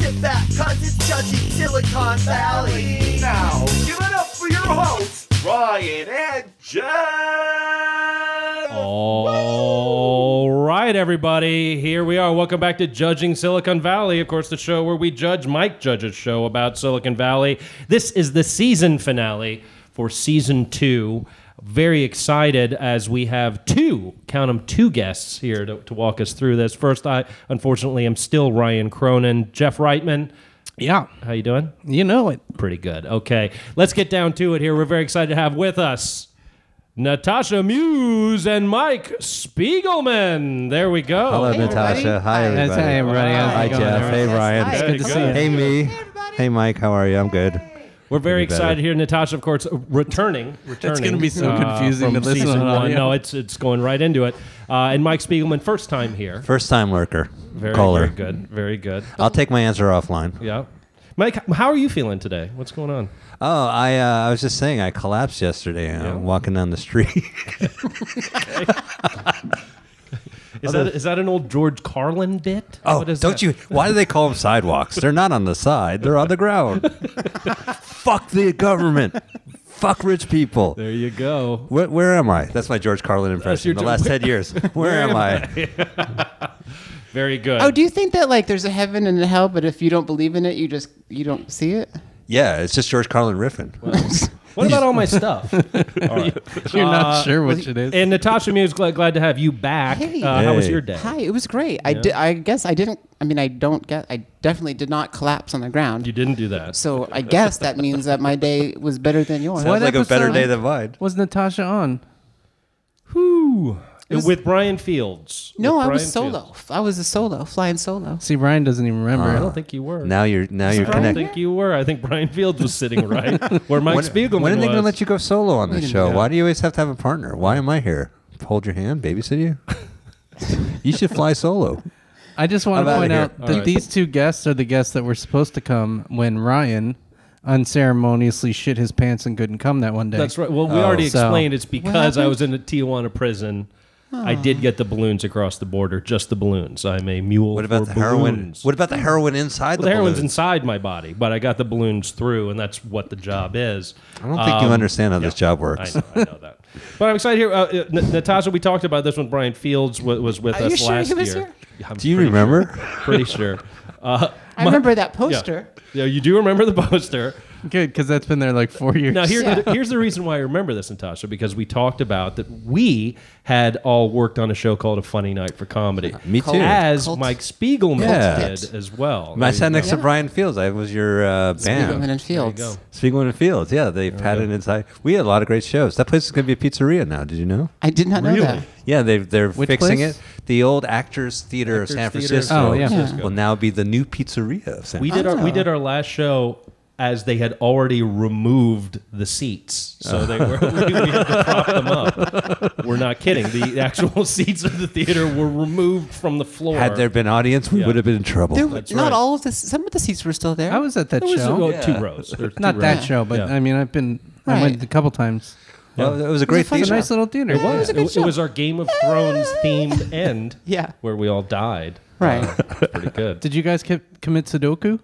sit back, cause it's judging Silicon Valley. Now, give it up for your hosts, Ryan and Jen. All right, everybody. Here we are. Welcome back to Judging Silicon Valley. Of course, the show where we judge Mike Judge's show about Silicon Valley. This is the season finale for season 2. Very excited as we have two guests here to walk us through this. First, I unfortunately am still Ryan Cronin. Jeff Reitman. Yeah. How you doing? You know it. Pretty good. Okay, let's get down to it here. We're very excited to have with us Natasha, Muse, and Mike Spiegelman. There we go. Hello, Hey, Natasha. everybody. Hi, everybody. Hey, everybody. How's it Hi, going? Jeff. Hey, Ryan. Hi. It's good to see you. Hey, me. Hey, everybody. Hey, Mike. How are you? I'm good. We're very Maybe better. excited here. Natasha, of course, returning. It's going to be so confusing from to listen season on 1. audio. No, it's going right into it. And Mike Spiegelman, first time here. First time lurker. Very, Caller. very good. Very good. I'll take my answer offline. Yeah. Mike, how are you feeling today? What's going on? Oh, I was just saying I collapsed yesterday. I'm walking down the street. Is that an old George Carlin bit? Oh, What is don't that? you? Why do they call them sidewalks? They're not on the side. They're on the ground. Fuck the government. Fuck rich people. There you go. Where am I? That's my George Carlin impression. your The last 10 years. Where am I? Very good. Oh, do you think that like there's a heaven and a hell, but if you don't believe in it, you don't see it? Yeah, it's just George Carlin riffing. What about all my stuff? All right. You're not sure which it is. And Natasha Muse, glad to have you back. Hey. How was Hey. your day? Hi, it was great. I guess I didn't. I mean, I definitely did not collapse on the ground. You didn't do that. So I guess that means that my day was better than yours. Sounds like a better episode? day than mine. Was Natasha on? Whew. With Brian Fields. No, With I was Brian solo. Fields. I was a solo, flying solo. See, Brian doesn't even remember. I don't think you were. Now you're I don't connected. think you were. I think Brian Fields was sitting right where Mike Spiegelman When are they going to was. let you go solo on this show? minute. Why do you always have to have a partner? Why am I here? Hold your hand, babysit you? You should fly solo. I just want to I'm point outta out here. that All right. these two guests are the guests that were supposed to come when Ryan unceremoniously shit his pants and couldn't come that one day. That's right. Well, we already So- explained it's because I happened? was in a Tijuana prison. I did get the balloons across the border, just the balloons. I'm a mule What about for the heroin? balloons. What about the heroin inside Well, the the heroin's balloons? inside my body, but I got the balloons through, and that's what the job is. I don't think you understand how this job I works. know that. But I'm excited here. Natasha, we talked about this when Brian Fields was with Are us you sure last he was year. here? Yeah, I'm Do you pretty remember? Sure. Pretty sure. I remember that poster. Yeah, you do remember the poster. good because that's been there like 4 years. Now, Yeah. here's the reason why I remember this, Natasha, because we talked about that we had all worked on a show called A Funny Night for Comedy. Me too. As Cult. Mike Spiegelman Yeah. did as well. I sat next to Yeah. Brian Fields. I was your Spiegelman band. and Fields. go. Spiegelman and Fields. Yeah, they've had it inside. We had a lot of great shows. That place is going to be a pizzeria now. Did you know? I did not know Really? that. Yeah, they're Which fixing place? it. The old Actors Theater of San Actors Theater of Francisco Oh, yeah. San Francisco. will now be the new pizzeria of San We Francisco. did our last show as they had already removed the seats, so they were we had to prop them up. We're not kidding. The actual seats of the theater were removed from the floor. Had there been audience, we Yeah. would have been in trouble. There, That's not right. all of the. Some of the seats were still there. I was at that There was show. two rows. There were Not two that rows. show, but Yeah. I mean, I Right. went a couple times. Well, it was a great fun It's a theater. nice little theater. It Yeah, it was was. a good It show. was our Game of Thrones themed end. Yeah. Where we all died. Right. Pretty good. Did you guys commit Sudoku?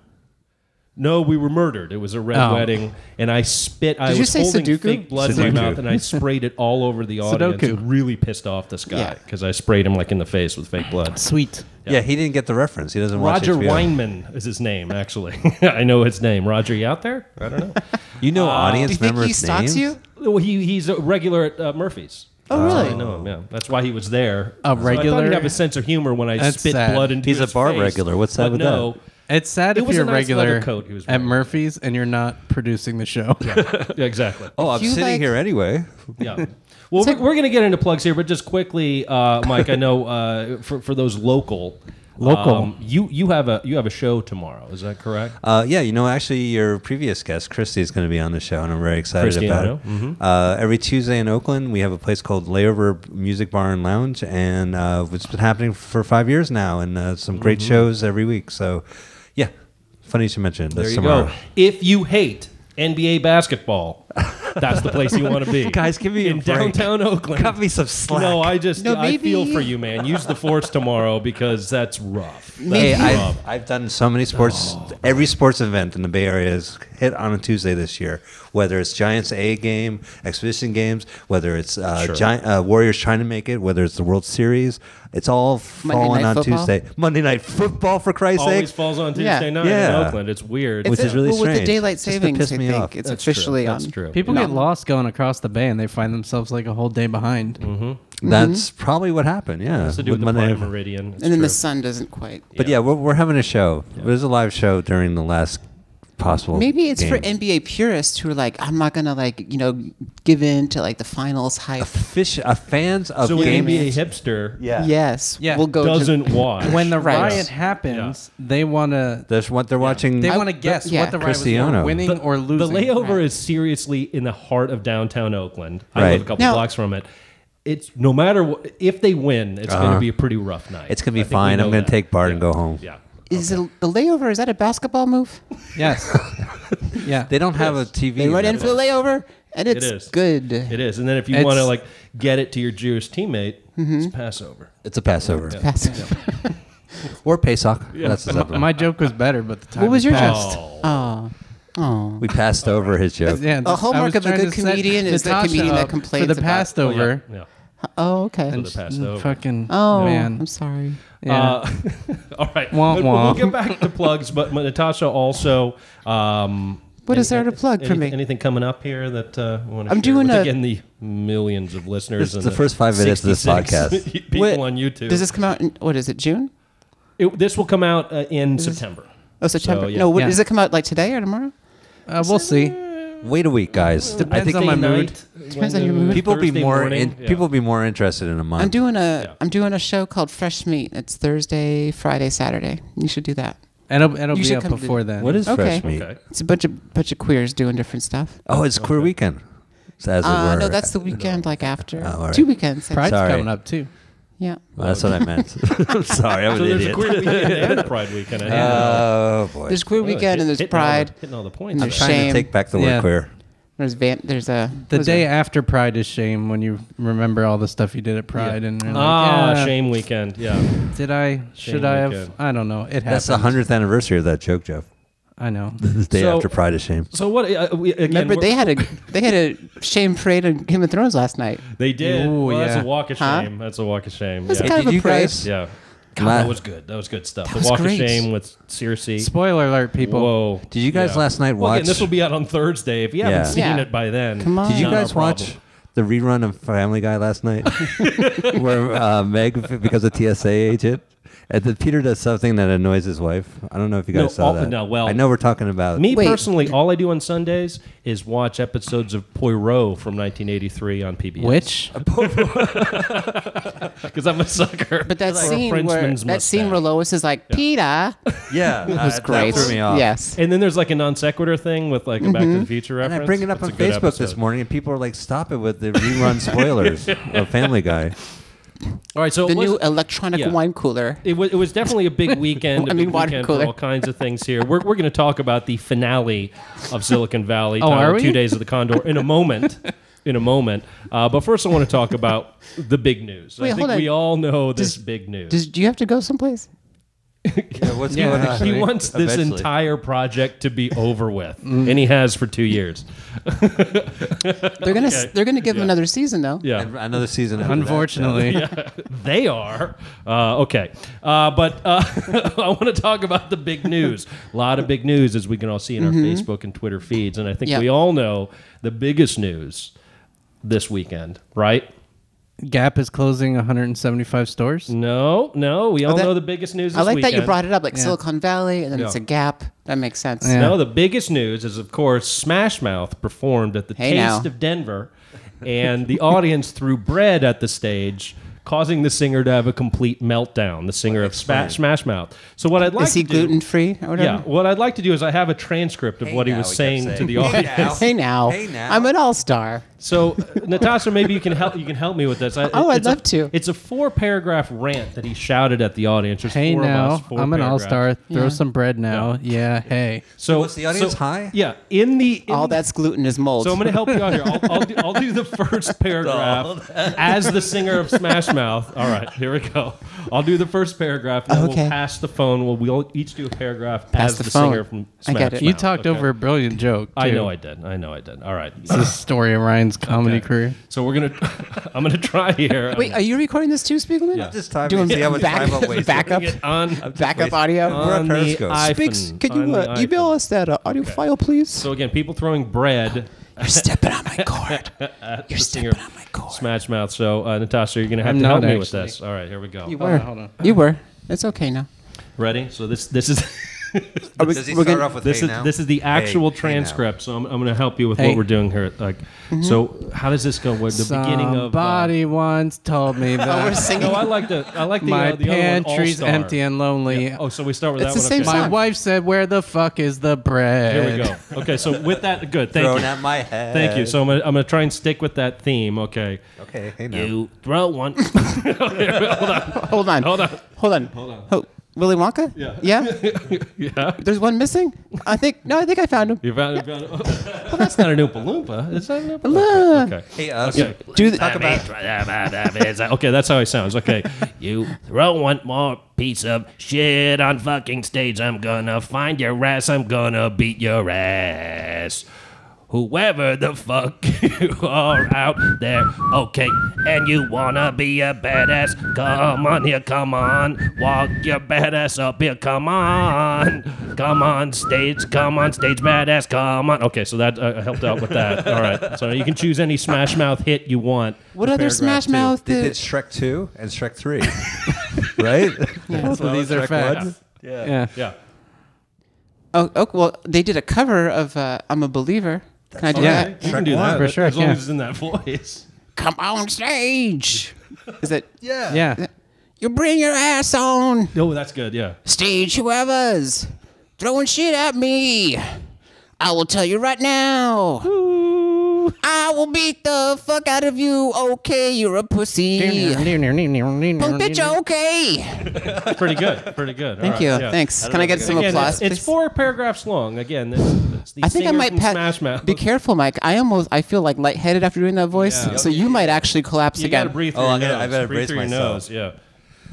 No, we were murdered. It was a red Oh. wedding, and I spit. I Did you was say holding Sudoku? fake blood in my Sudoku. mouth, and I sprayed it all over the audience. Sudoku. It really pissed off this guy Yeah. because I sprayed him like in the face with fake blood. Sweet. Yeah, he didn't get the reference. He doesn't watch Roger HBO. Weinman is his name, actually. I know his name. Roger, you out there? I don't know. You know Do audience you think members' he stalks names? you? Well, he's a regular at Murphy's. Oh, really? I know him, yeah. That's why he was there. A So I thought regular? he'd have a sense of humor when I That's spit sad. blood into He's a his bar face. regular. What's sad But with no, It's sad It if was you're a nice leather regular coat he was at wearing. Murphy's and you're not producing the show. yeah, exactly. Oh, I'm you sitting like- here anyway. Yeah. Well, we're going to get into plugs here, but just quickly, Mike, I know for those local, you have a show tomorrow. Is that correct? Yeah, actually, your previous guest, Christy, is going to be on the show, and I'm very excited about it. Cristiano, Every Tuesday in Oakland, we have a place called Layover Music Bar and Lounge, and it's been happening for 5 years now, and some great shows every week. So, yeah, funny you should mention it. There That's you tomorrow. go. If you hate NBA basketball, that's the place you want to be. Guys, give me a in break. downtown Oakland. Cut me some slack. No, I maybe- feel for you, man. Use the force tomorrow because that's rough. Hey, That's rough. I've done so many sports. Every sports event in the Bay Area is hit on a Tuesday this year. Whether it's Giants A game, exhibition games, whether it's Warriors trying to make it, whether it's the World Series, it's all falling Night on Football? Tuesday. Monday Night Football, for Christ's Always sake. falls on Tuesday Yeah. night Yeah. in Oakland. It's weird. Which is really With the strange. daylight Just to savings, piss I me think off. it's That's officially true. on. That's true. People No. get lost going across the bay, and they find themselves like a whole day behind. That's probably what happened. Yeah, Has to do with the Monday prime Night- meridian. It's And then true. the sun doesn't quite. But yeah, we're having a show. There's a live show during the last possible. Maybe it's for game. NBA purists who are like, I'm not gonna give in to like the finals hype. Fans of So an games. NBA hipster Yes, Yeah. we'll go. doesn't watch. When the Right. riot happens, they want to. That's what they're watching. They want to guess yeah. what the riot was Cristiano. for, winning or The losing. layover Right. is seriously in the heart of downtown Oakland. I Right. live a couple Now- blocks from it. It's no matter what, if they win, it's going to be a pretty rough night. It's gonna be I think we fine. I'm know gonna that. take Bart Yeah. and go home. Yeah. Is the layover? Is that a basketball move? Yes. Yeah. They don't have a TV. They run in for the layover, and it's is. good. It is. And then if you It's- want to get it to your Jewish teammate, it's Passover. It's a Passover Passive. or Pesach. That's the other one. My joke was better, but the time What was your passed. joke? Oh. We passed over his joke. Yeah, A hallmark I was of a trying good to set comedian is the Natasha comedian that up complains for the about- passed over. Yeah. Oh, okay. And the passed over. fucking Oh, man. I'm sorry. Yeah. All right. Wah, But wah. we'll get back to plugs, but Natasha also. What is there to plug for me? Anything coming up here that want to I'm doing a- again the millions of listeners. This is and the first 5 minutes of this 66 podcast. people What- on YouTube. Does this come out in, what is it, June? This will come out in September. Oh, September. So, yeah. No, Yeah. does it come out like today or tomorrow? We'll see. Wait a week, guys. I Depends think on my mood. Depends on your mood. people be Thursday more morning. people be more interested in a month. I'm doing a show called Fresh Meat. It's Thursday, Friday, Saturday. You should do that. And it'll You be should up come to- before then. What is Okay. fresh meat? Okay. It's a bunch of queers doing different stuff. Oh, it's queer weekend. As it were. No, that's the weekend after. Oh, all right. 2 weekends. Pride's Sorry. coming up too. Yeah. Well, that's what I meant. I'm sorry, I'm So an there's a idiot. queer weekend and a Pride weekend. I didn't know. Oh boy. There's queer weekend and there's Hitting all the- Pride. Hitting all the And points. there's Trying shame. to take back the word Yeah. queer. There's a The what is day it? after Pride is shame when you remember all the stuff you did at Pride and you're like, Shame weekend. Yeah. Did I? Should I have? weekend. I don't know. It happened. That's the 100th anniversary of that joke, Jeff. I know. This day So- after Pride is shame. So what? Again, Remember they had a shame parade on Game of Thrones last night. They did. Ooh, Well, that's yeah. a walk of Huh? shame. That's a walk of shame. That's Yeah. kind of did a you parade. guys? Yeah. God, La- that was good. That was good stuff. The was walk great. of shame with Cersei. Spoiler alert, people. Whoa. Did you guys last night Well, watch? again, this will be out on Thursday. If you haven't Yeah. seen Yeah. it by then, Come on. Did you not our guys watch problem. the rerun of Family Guy last night, where Meg, because of TSA agent, and then Peter does something that annoys his wife? I don't know if you guys No, saw that. no, well, I know we're talking about Me Wait. personally, all I do on Sundays is watch episodes of Poirot from 1983 on PBS. Which? Because I'm a sucker. But that for a scene where Frenchman's where mustache. Lois is like, Peter, Yeah, was great. That threw me off. Yes. And then there's like a non sequitur thing with like a Back to the Future And reference. I bring it up That's on a good Facebook this episode. morning, and people are like, "Stop it with the rerun spoilers of Family Guy." All right, so The it was, new electronic yeah. wine cooler. it was definitely a big weekend. I mean, a big water weekend cooler. for all kinds of things here. We're going to talk about the finale of Silicon Valley, Oh, are titled we? 2 Days of the Condor, in a moment. But first, I want to talk about the big news. Wait, I think hold on. we all know this big news. Do you have to go sompace? What's Yeah, going on? He wants this Eventually. entire project to be over with, and he has for 2 years. They're gonna give him another season though. Yeah, And another season. After Unfortunately. they are. Okay, but I want to talk about the big news. A lot of big news, as we can all see in our Facebook and Twitter feeds, and I think Yeah. we all know the biggest news this weekend, right? Gap is closing 175 stores. No, we all that- know the biggest news this I like weekend. that you brought it up, like Yeah. Silicon Valley, and then it's Yeah. a Gap. That makes sense. Yeah. No, the biggest news is, of course, Smash Mouth performed at the Hey, Taste now. of Denver, and the audience threw bread at the stage, causing the singer to have a complete meltdown. The singer of Smash Mouth. So what I'd like Is he to do, gluten free or whatever? yeah, what I'd like to do is I have a transcript of what he was saying to the audience. Hey now. I'm an all-star. So, Natasha, maybe you can help me with this. I'd love to. It's a 4-paragraph rant that he shouted at the audience. There's Hey 4 of now, us, 4 I'm an paragraphs. all-star. Throw Yeah. some bread now. Yeah, hey. So Was the audience high? Yeah, All that's gluten is mold. So I'm going to help you out here. I'll do the first paragraph as the singer of Smash Mouth. All right, here we go. I'll do the first paragraph, and then Okay. we'll pass the phone. We'll each do a paragraph Pass as the the phone. singer from I Smash get it. Mouth. You talked okay? over a brilliant joke, too. I know I did. All right. It's the story of Ryan's comedy Okay. career. So I'm gonna try here. Wait, are you recording this too, Spiegelman? Yeah. This time, Doing see how much time I'll waste. backup, on backup audio. We're on on the Periscope. iPhone. Can on you the email iPhone. us that audio file, please? So again, people throwing bread You're stepping on my cord. at You're the singer stepping on my cord. Smash Mouth. So Natasha, you're gonna have I'm to help not me with actually. this. All right, here we go. You were. Hold on. You were. It's okay now. Ready? So this is Does he start off with this hey is now? this is the actual Hey now. transcript. So I'm going to help you with Hey. what we're doing here. Like, so how does this go? With the beginning of Somebody once told me We're that singing. No, I like the my the pantry's other one, empty and lonely. Oh, so we start with It's that the one. same Okay. song. My wife said, "Where the fuck is the bread?" Here we go. Okay, so with that, good. Thank Thrown you. at my head. Thank you. So I'm gonna try and stick with that theme. Okay. Okay, hey now. You throw one. Hold on. Hold on. Hold on. Oh, Willy Wonka? Yeah. Yeah? Yeah. There's one missing? I think I found him. You found it. Well, that's not an Oompa Loompa. Is that an Oompa Look. Loompa? Okay. Hey, Okay. Do the, Okay, that's how he sounds. Okay. You throw one more piece of shit on fucking stage. I'm gonna find your ass. I'm gonna beat your ass. Whoever the fuck you are out there, okay, and you wanna be a badass, come on here, come on, walk your badass up here, come on stage, badass, come on. Okay, so that helped out with that. All right, so you can choose any Smash Mouth hit you want. what for other paragraph Smash 2. Mouth They did did? Shrek 2 and Shrek 3. Right? Both of these are Shrek facts. 1. Yeah. Yeah. Oh, well, they did a cover of I'm a Believer. Can I do Yeah. that? You can do that For sure, as long yeah. as it's in that voice. Come on stage. Is it? Yeah. You bring your ass on Oh, that's good. Yeah. stage, whoever's throwing shit at me. I will tell you right now. I will beat the fuck out of you. Okay, you're a pussy. Punk bitch, okay. Pretty good. Pretty good. Thank you. Thanks. Can I get some Again, applause? it's please? 4 paragraphs long. Again, it's the I think I singer might from Smash Mouth. Be careful, Mike. I feel like lightheaded after doing that voice, Yeah. so you might actually collapse You gotta again. breathe through Oh, your I nose. better Breathe brace through your myself. nose. Yeah.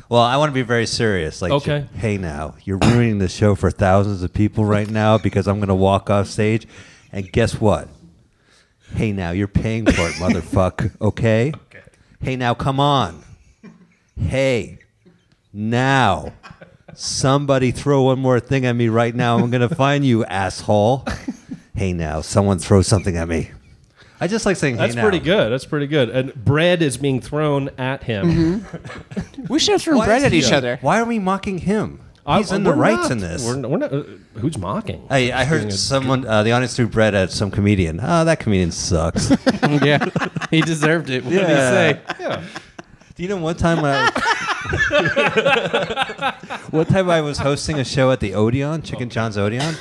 Well, I want to be very serious. Like, Okay. hey now, you're ruining the show for thousands of people right now because I'm going to walk off stage. And guess what? Hey now, you're paying for it, motherfucker. Okay? Hey now, come on. Hey, now. Somebody throw one more thing at me right now. I'm going to find you, asshole. Hey now, someone throw something at me. I just like saying That's hey now. pretty good. That's pretty good. And bread is being thrown at him. We should have thrown Why bread is at he- each other. Why are we mocking him? He's in the We're rights not. in this. We're not. Who's mocking? I heard someone, the audience threw bread at some comedian. Oh, that comedian sucks. Yeah. He deserved it. What did he say? Yeah. Do you know one time I was hosting a show at the Odeon, Chicken John's Odeon,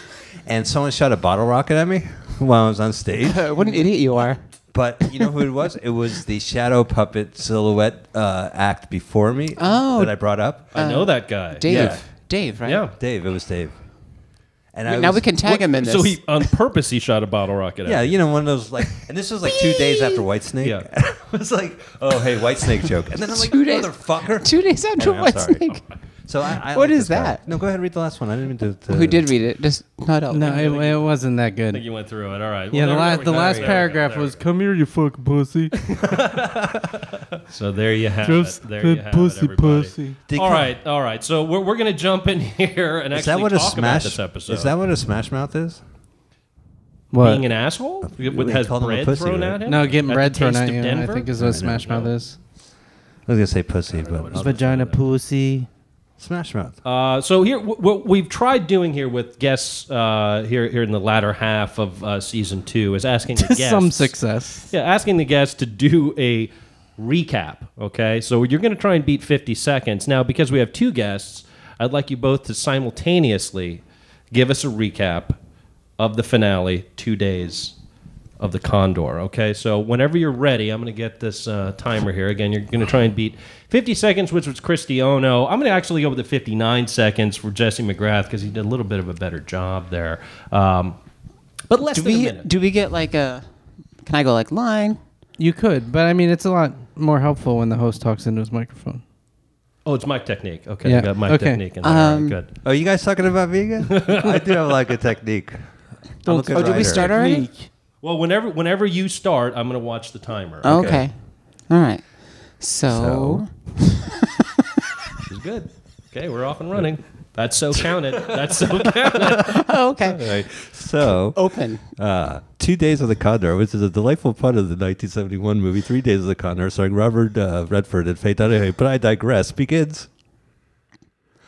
and someone shot a bottle rocket at me while I was on stage. What an idiot you are. But you know who it was? It was the shadow puppet silhouette act before me that I brought up. I know that guy. Dave. Yeah. Dave, right? Yeah. Dave. It was Dave. And Now we can tag him in this. So he on purpose he shot a bottle rocket at Yeah, him. you know, one of those like, and this was like 2 days after Whitesnake. Yeah. It was like, oh, hey, Whitesnake joke. And then I'm like, 2 days. motherfucker. 2 days after Anyway, I'm sorry. Whitesnake. So I What like is this guy. that? No, go ahead and read the last one. I didn't mean to. Who did read it? Just not out. No, it wasn't that I think good. you went through it. All right. Yeah, Well, the last paragraph was, "Come here, you fucking pussy." So there you have Just it. There you good have pussy, it, everybody. pussy. All right. So we're gonna jump in here and Is that actually what a talk about smash? this episode. Is that what a smash mouth is? What? Being an asshole? With They has called him a bread pussy, thrown right? at him? No, getting At bread the thrown Taste at of you. I Denver? think is what Smash Mouth is. I was gonna say pussy, but Vagina pussy. smash mouth. So here, what we've tried doing here with guests here in the latter half of season 2 is asking the guests Some success. Yeah, asking the guests to do a recap. Okay, so you're going to try and beat 50 seconds. Now, because we have two guests, I'd like you both to simultaneously give us a recap of the finale, 2 days of the Condor. Okay, so whenever you're ready, I'm going to get this timer here. Again, you're going to try and beat 50 seconds, which was Cristiano. I'm going to actually go with the 59 seconds for Jesse McGrath because he did a little bit of a better job there. But less than a minute. Do we get like a... Can I go like line? You could, but I mean, it's a lot more helpful when the host talks into his microphone. Oh, it's mic technique. Okay, Yeah. you got mic Okay. technique in there. All right, good. Oh, you guys talking about me again? I do have like a technique. I'm a good Did we writer. start already? Well, whenever you start, I'm going to watch the timer. Okay. All right. So It's good. Okay, we're off and running. That's so counted. That's so counted. okay. All right. So, Open. 2 Days of the Condor, which is a delightful pun of the 1971 movie 3 Days of the Condor, starring Robert Redford and Faye Dunaway. But I digress. Begins.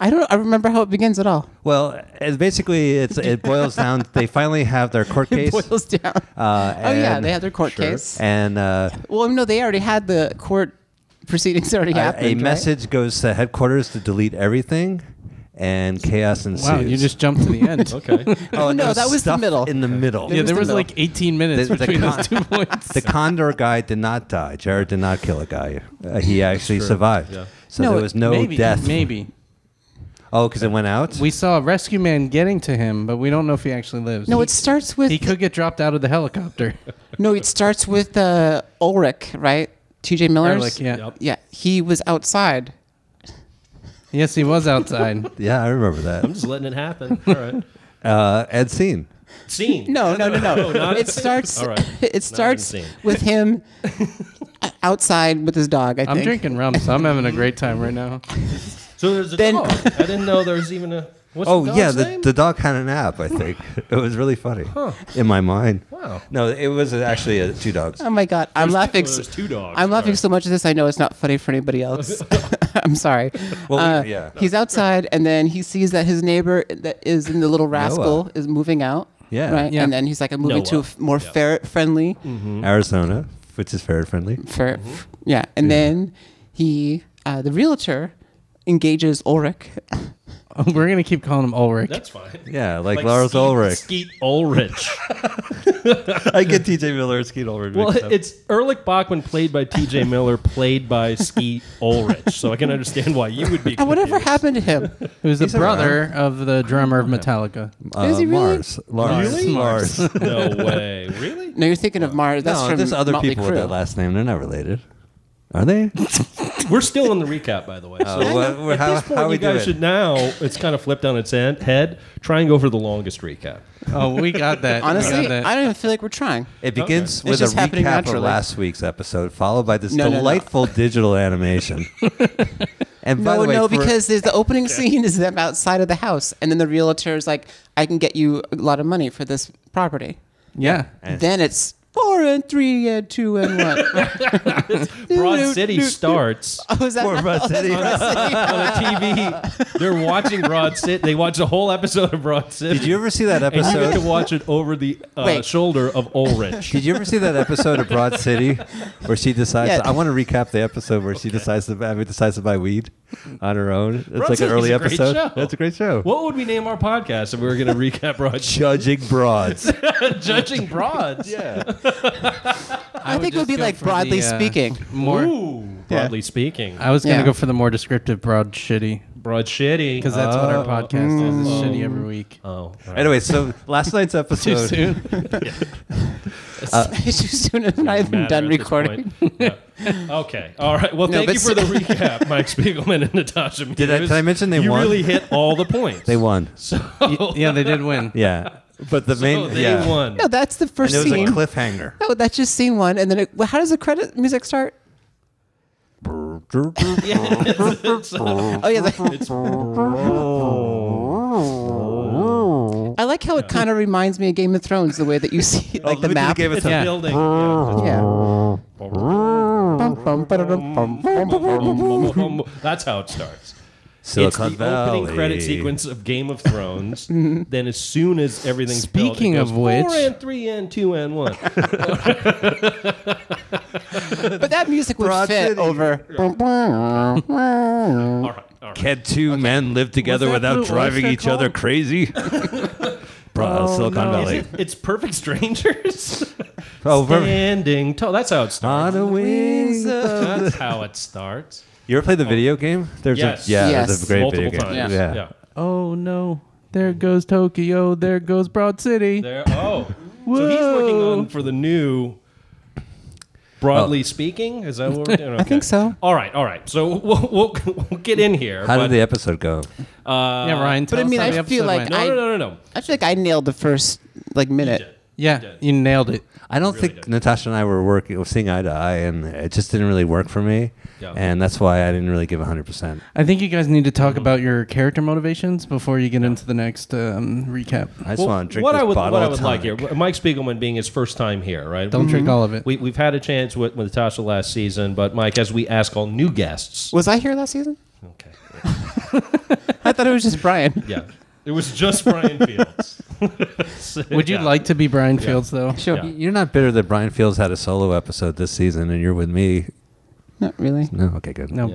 I don't remember how it begins at all. Well, it boils down. They finally have their court case. It boils down. They had their court case. And Well, no, they already had the court proceedings already happened. a right? message goes to headquarters to delete everything, and chaos ensues. Wow, you just jumped to the end. Okay. Oh, No, there's that was the stuff middle. In the middle. Yeah, was there the was middle. like 18 minutes between those 2 points. The Condor guy did not die. Jared did not kill a guy. He actually survived. Yeah. So there was no maybe, death. Maybe. Oh, because it went out? We saw a rescue man getting to him, but we don't know if he actually lives. No, it starts with He could get dropped out of the helicopter. no. It starts with Ulrich, right? T.J. Miller's. Like, yeah. Yep. Yeah, he was outside. Yes, he was outside. Yeah, I remember that. I'm just letting it happen. All right. And scene. Scene. No. not- It starts. All right. It starts scene. with him outside with his dog. I think. I'm drinking rum, so I'm having a great time right now. So there's a Then- dog. I didn't know there was even a. What's Oh, the yeah, dog's the name? dog had an app, I think. It was really funny in my mind. Wow. No, it was actually two dogs. Oh my god, I'm laughing. There's two dogs. I'm laughing All right. so much at this. I know it's not funny for anybody else. I'm sorry. Well, yeah. He's outside, and then he sees that his neighbor that is in the Little Rascal is moving out. Yeah. Right. Yeah. And then he's like, I'm moving to a Noah. more ferret-friendly. Arizona, which is ferret friendly. Yeah. And then he, the realtor, engages Ulrich. Oh, we're going to keep calling him Ulrich. That's fine. Yeah, like Lars Ulrich. Skeet Ulrich. I get TJ Miller and Skeet Ulrich. Well, mixed up. it's Ehrlich Bachman played by T.J. Miller, played by Skeet Ulrich. So I can understand why you would be. And whatever confused. happened to him? Who's the He's brother of the drummer of Metallica. Is he really? Lars. Really? Lars. No way. Really? No, you're thinking of Mars. That's No, from there's other Motley people with Crue. that last name. They're not related. Are they? We're still in the recap, by the way. So at how, this point, how we you guys doing? should now. It's kind of flipped on its head. Try and go for the longest recap. Oh, we got that. Honestly, we got that. I don't even feel like we're trying. It begins It's with a just happening recap of naturally. last week's episode, followed by this No. delightful digital animation. And by the way, because there's the opening scene is them outside of the house, and then the realtor is like, "I can get you a lot of money for this property." Yeah. Then it's 4 and 3 and 2 and 1. Broad City starts Oh, is that Poor Broad City. on a TV. They're watching Broad City. They watch a whole episode of Broad City. Did you ever see that And you get to episode? watch it over the Wait. shoulder of Ulrich. Did you ever see that episode of Broad City where she decides? Yeah. I want to recap the episode where she decides to buy weed on her own. It's like an City's early a great episode. show. That's a great show. What would we name our podcast if we were going to recap Broad City? Judging broads. Judging Broads. Yeah. I think it would be like broadly speaking. More. Ooh, broadly speaking. I was going to Yeah. go for the more descriptive broad shitty Broad Shitty. because that's what our podcast is shitty every week. Oh, all right. Anyway, so last night's Too episode. soon? Too soon. I'm not even Matter done at this recording. point. Yeah. Okay. All right. Well, No, thank you but for the recap, Mike Spiegelman and Natasha. Did I mention they you won? You really hit all the points. They won. So Yeah, they did win. Yeah. But the main. they yeah. won. No, that's the And first it was scene. a cliffhanger. No, that's just scene one, and then how does the credit music start? Oh yeah, It's I like how it kind of reminds me of Game of Thrones, the way that you see like the look at map. Game of it's a Yeah. building. Yeah. Bum, bum, ba-da-dum, bum, bum, bum, bum. That's how it starts. Silicon it's the Valley. opening credit sequence of Game of Thrones. Then as soon as everything's Speaking built, it goes of which- 4 and 3 and 2 and 1. But that music would Broad fit City. over. All right. Can two men live together What's that without blue- driving what's that each other called? crazy? Silicon no. Valley. It's Perfect Strangers. Oh, Standing tall. That's how it on starts. the wings. That's how it starts. You ever play the video game? There's Yes. yeah, Yes. there's a great Multiple video game. times. Yeah. Oh no, there goes Tokyo. There goes Broad City. There. Oh. So he's working on for the new. Broadly speaking, is that what we're doing? I think so. All right. So we'll get in here. How but, did the episode go? Yeah, Ryan. But Tell I mean, us how the I feel episode like went. No. I feel like I nailed the first minute. Yeah, you nailed it. I don't think Natasha and I were seeing eye to eye, and it just didn't really work for me. Yeah. And that's why I didn't really give 100%. I think you guys need to talk about your character motivations before you get into the next recap. I just want to drink what this I would bottle of like here, tonic. Mike Spiegelman being his first time here, right? Don't drink all of it. We've had a chance with Natasha last season, but Mike, as we ask all new guests, Was I here last season? okay, I thought it was just Brian. yeah, it was just Brian Fields. Would you like to be Brian Fields though? Sure. Yeah. You're not bitter that Brian Fields had a solo episode this season, and you're with me. Not really. No, okay, good. No, Yeah.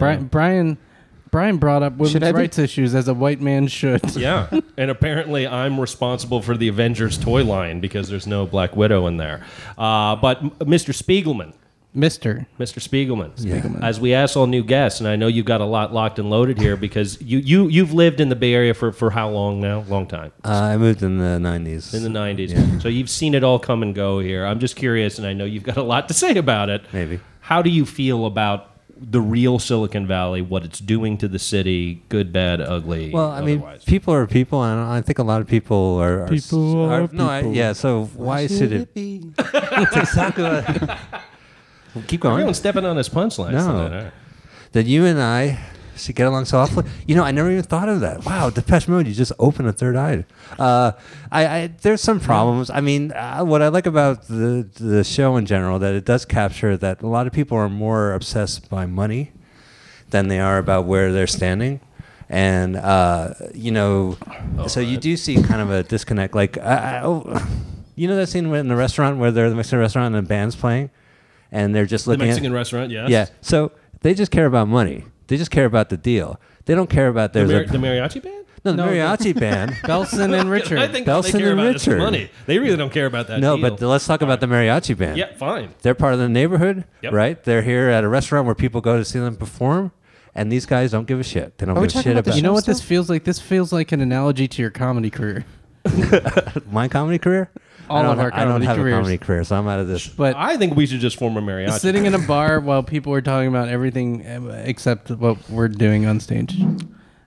Brian brought up Should I women's be? rights issues as a white man should. Yeah, and apparently I'm responsible for the Avengers toy line because there's no Black Widow in there. But Mr. Spiegelman, Mr. Spiegelman, as we ask all new guests, and I know you've got a lot locked and loaded here because you've lived in the Bay Area for how long now? Long time. I moved in the 90s. In the 90s. Yeah. So you've seen it all come and go here. I'm just curious, and I know you've got a lot to say about it. Maybe. How do you feel about the real Silicon Valley, what it's doing to the city, good, bad, ugly, Well, I mean, otherwise? people are people, and I think a lot of people are. People are people. Yeah, so why should it be? That's exactly what. Keep going. Everyone's stepping on his punchlines. No. tonight. All right. That you and I should get along so awfully. You know, I never even thought of that. Wow, Depeche Mode, you just open a third eye. There's some problems. I mean, what I like about the show in general, that it does capture that a lot of people are more obsessed by money than they are about where they're standing. And, so you do see kind of a disconnect. Like, you know that scene in the restaurant where they're in the Mexican restaurant and the band's playing? And they're just The looking Mexican at... restaurant, yes. Yeah, so they just care about money. They just care about the deal. They don't care about The, there's the mariachi band? no, the No, mariachi band. Belson and Richard. I think all they Belson care and about is the Richard. money. They really don't care about that No, deal. but let's talk about the mariachi band. Yeah, fine. They're part of the neighborhood, Yep. right? They're here at a restaurant where people go to see them perform, and these guys don't give a shit. They don't Are we give a talking shit about the about You know what Show this feels like? This feels like an analogy to your comedy career. my comedy career. All I don't of our I don't comedy have careers. a comedy career, so I'm out of this. But I think we should just form a mariachi. sitting in a bar while people were talking about everything except what we're doing on stage.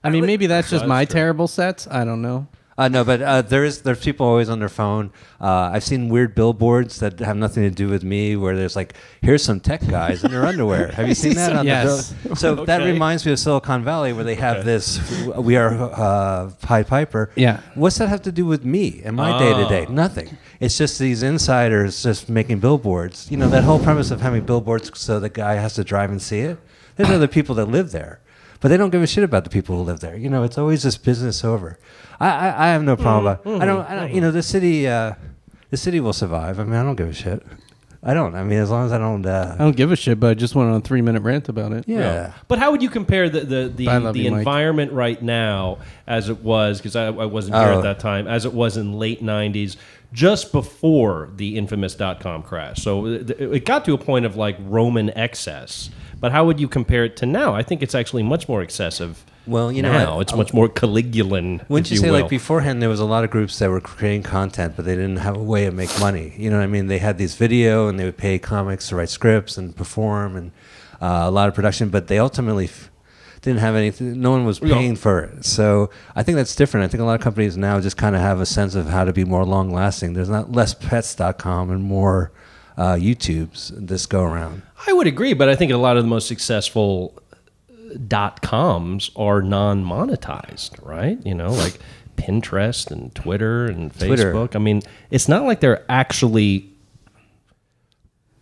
I mean, maybe that's just That's my true. terrible sets. I don't know. No, but there's people always on their phone. I've seen weird billboards that have nothing to do with me, where there's like, here's some tech guys in their underwear. Have you seen that? On Yes. the bill? So that Okay. reminds me of Silicon Valley, where they have this. We are Pied Piper. Yeah. What's that have to do with me and my day to day? Nothing. It's just these insiders just making billboards. You know, that whole premise of having billboards so the guy has to drive and see it. There's other people that live there. But they don't give a shit about the people who live there. You know, it's always just business over. I have no problem about. I don't. You know, the city will survive. I mean, I don't give a shit. I don't. I mean, as long as I don't. I don't give a shit, but I just went on a 3-minute rant about it. Yeah. But how would you compare the I love you, Mike. environment right now as it was, because I wasn't here Oh. at that time, as it was in late 90s, just before the infamous .com crash. So it got to a point of like Roman excess. But how would you compare it to now? I think it's actually much more excessive. Well, you know, now it's much more Caligulan. Wouldn't you if say will. like beforehand there was a lot of groups that were creating content, but they didn't have a way to make money. You know what I mean? They had these video and they would pay comics to write scripts and perform and a lot of production, but they ultimately didn't have anything. No one was paying for it. So I think that's different. I think a lot of companies now just kind of have a sense of how to be more long lasting. There's not less pets.com and more YouTubes this go around. I would agree, but I think a lot of the most successful .coms are non-monetized, right? You know, like Pinterest and Twitter and Twitter. Facebook. I mean, it's not like they're actually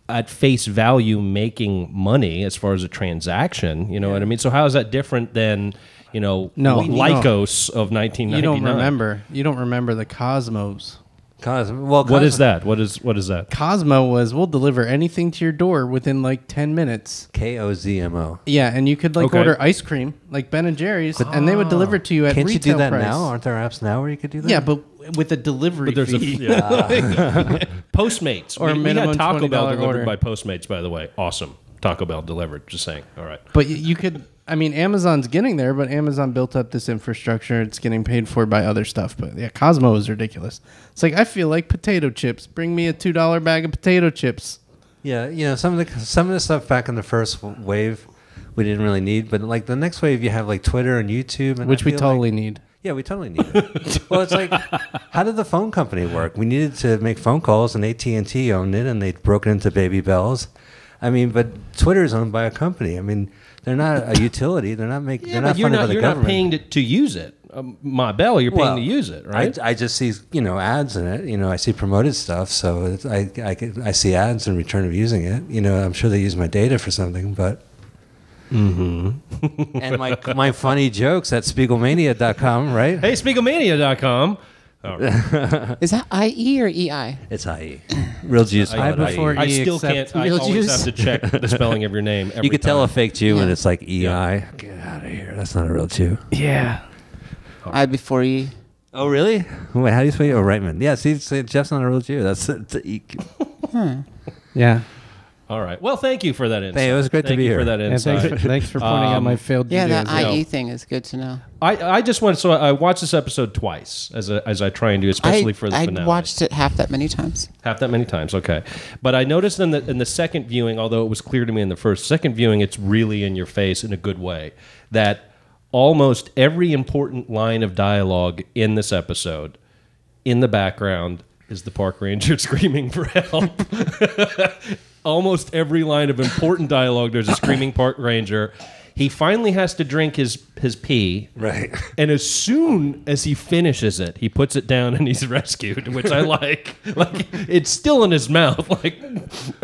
at face value making money as far as a transaction. You know what I mean? So how is that different than, Lycos of 1999. You don't remember the Cosmos. What is that? What is that? Cosmo was, we'll deliver anything to your door within like 10 minutes. Kozmo. Yeah, and you could order ice cream like Ben and Jerry's, and they would deliver it to you at retail price. Can't you do that now? Aren't there apps now where you could do that? Yeah, but with a delivery fee. Postmates. Or we had Taco Bell $20 delivered order. by Postmates, by the way. Awesome. Taco Bell delivered. Just saying. All right. But you could... I mean, Amazon's getting there, but Amazon built up this infrastructure. It's getting paid for by other stuff. But yeah, Cosmo is ridiculous. It's like, I feel like potato chips. Bring me a $2 bag of potato chips. Yeah, some of the stuff back in the first wave we didn't really need, but like the next wave you have like Twitter and YouTube, and Which we totally need. Yeah, we totally need it. Well, it's like, how did the phone company work? We needed to make phone calls, and AT&T owned it, and they broke it into Baby Bells. I mean, but Twitter is owned by a company. I mean, they're not a utility. They're not making. They're not funded by the government. You're not paying to use it. My Bell, you're paying to use it, right? I just see ads in it. I see promoted stuff, so I see ads in return of using it. I'm sure they use my data for something, but. Mm-hmm. And my funny jokes at Spiegelmania.com, right? Hey, Spiegelmania.com. Oh. Is that IE or EI? It's IE. Real Jews. I before I E still except can't. I real always Jews. have to check the spelling of your name. Every You could tell time. a fake Jew when Yeah. it's like EI. Yeah. Get out of here. That's not a real Jew. Yeah. I before E. Oh, really? Wait, how do you spell it? Oh, Reitman. Yeah, see, Jeff's not a real Jew. That's the EQ. Yeah. All right. Well, thank you for that insight. Hey, it was great to be here. Thank you for that Yeah, insight. thanks for pointing out my failed Yeah, videos. that IE thing is good to know. I just want. So I watched this episode twice, as I try and do, especially for the I finale. watched it half that many times. Half that many times, okay. But I noticed in the second viewing, although it was clear to me in the second viewing, it's really in your face in a good way, that almost every important line of dialogue in this episode, in the background, is the park ranger screaming for help. Almost every line of important dialogue, there's a screaming park ranger. He finally has to drink his pee. Right. And as soon as he finishes it, he puts it down and he's rescued, which I like. Like, it's still in his mouth. Like,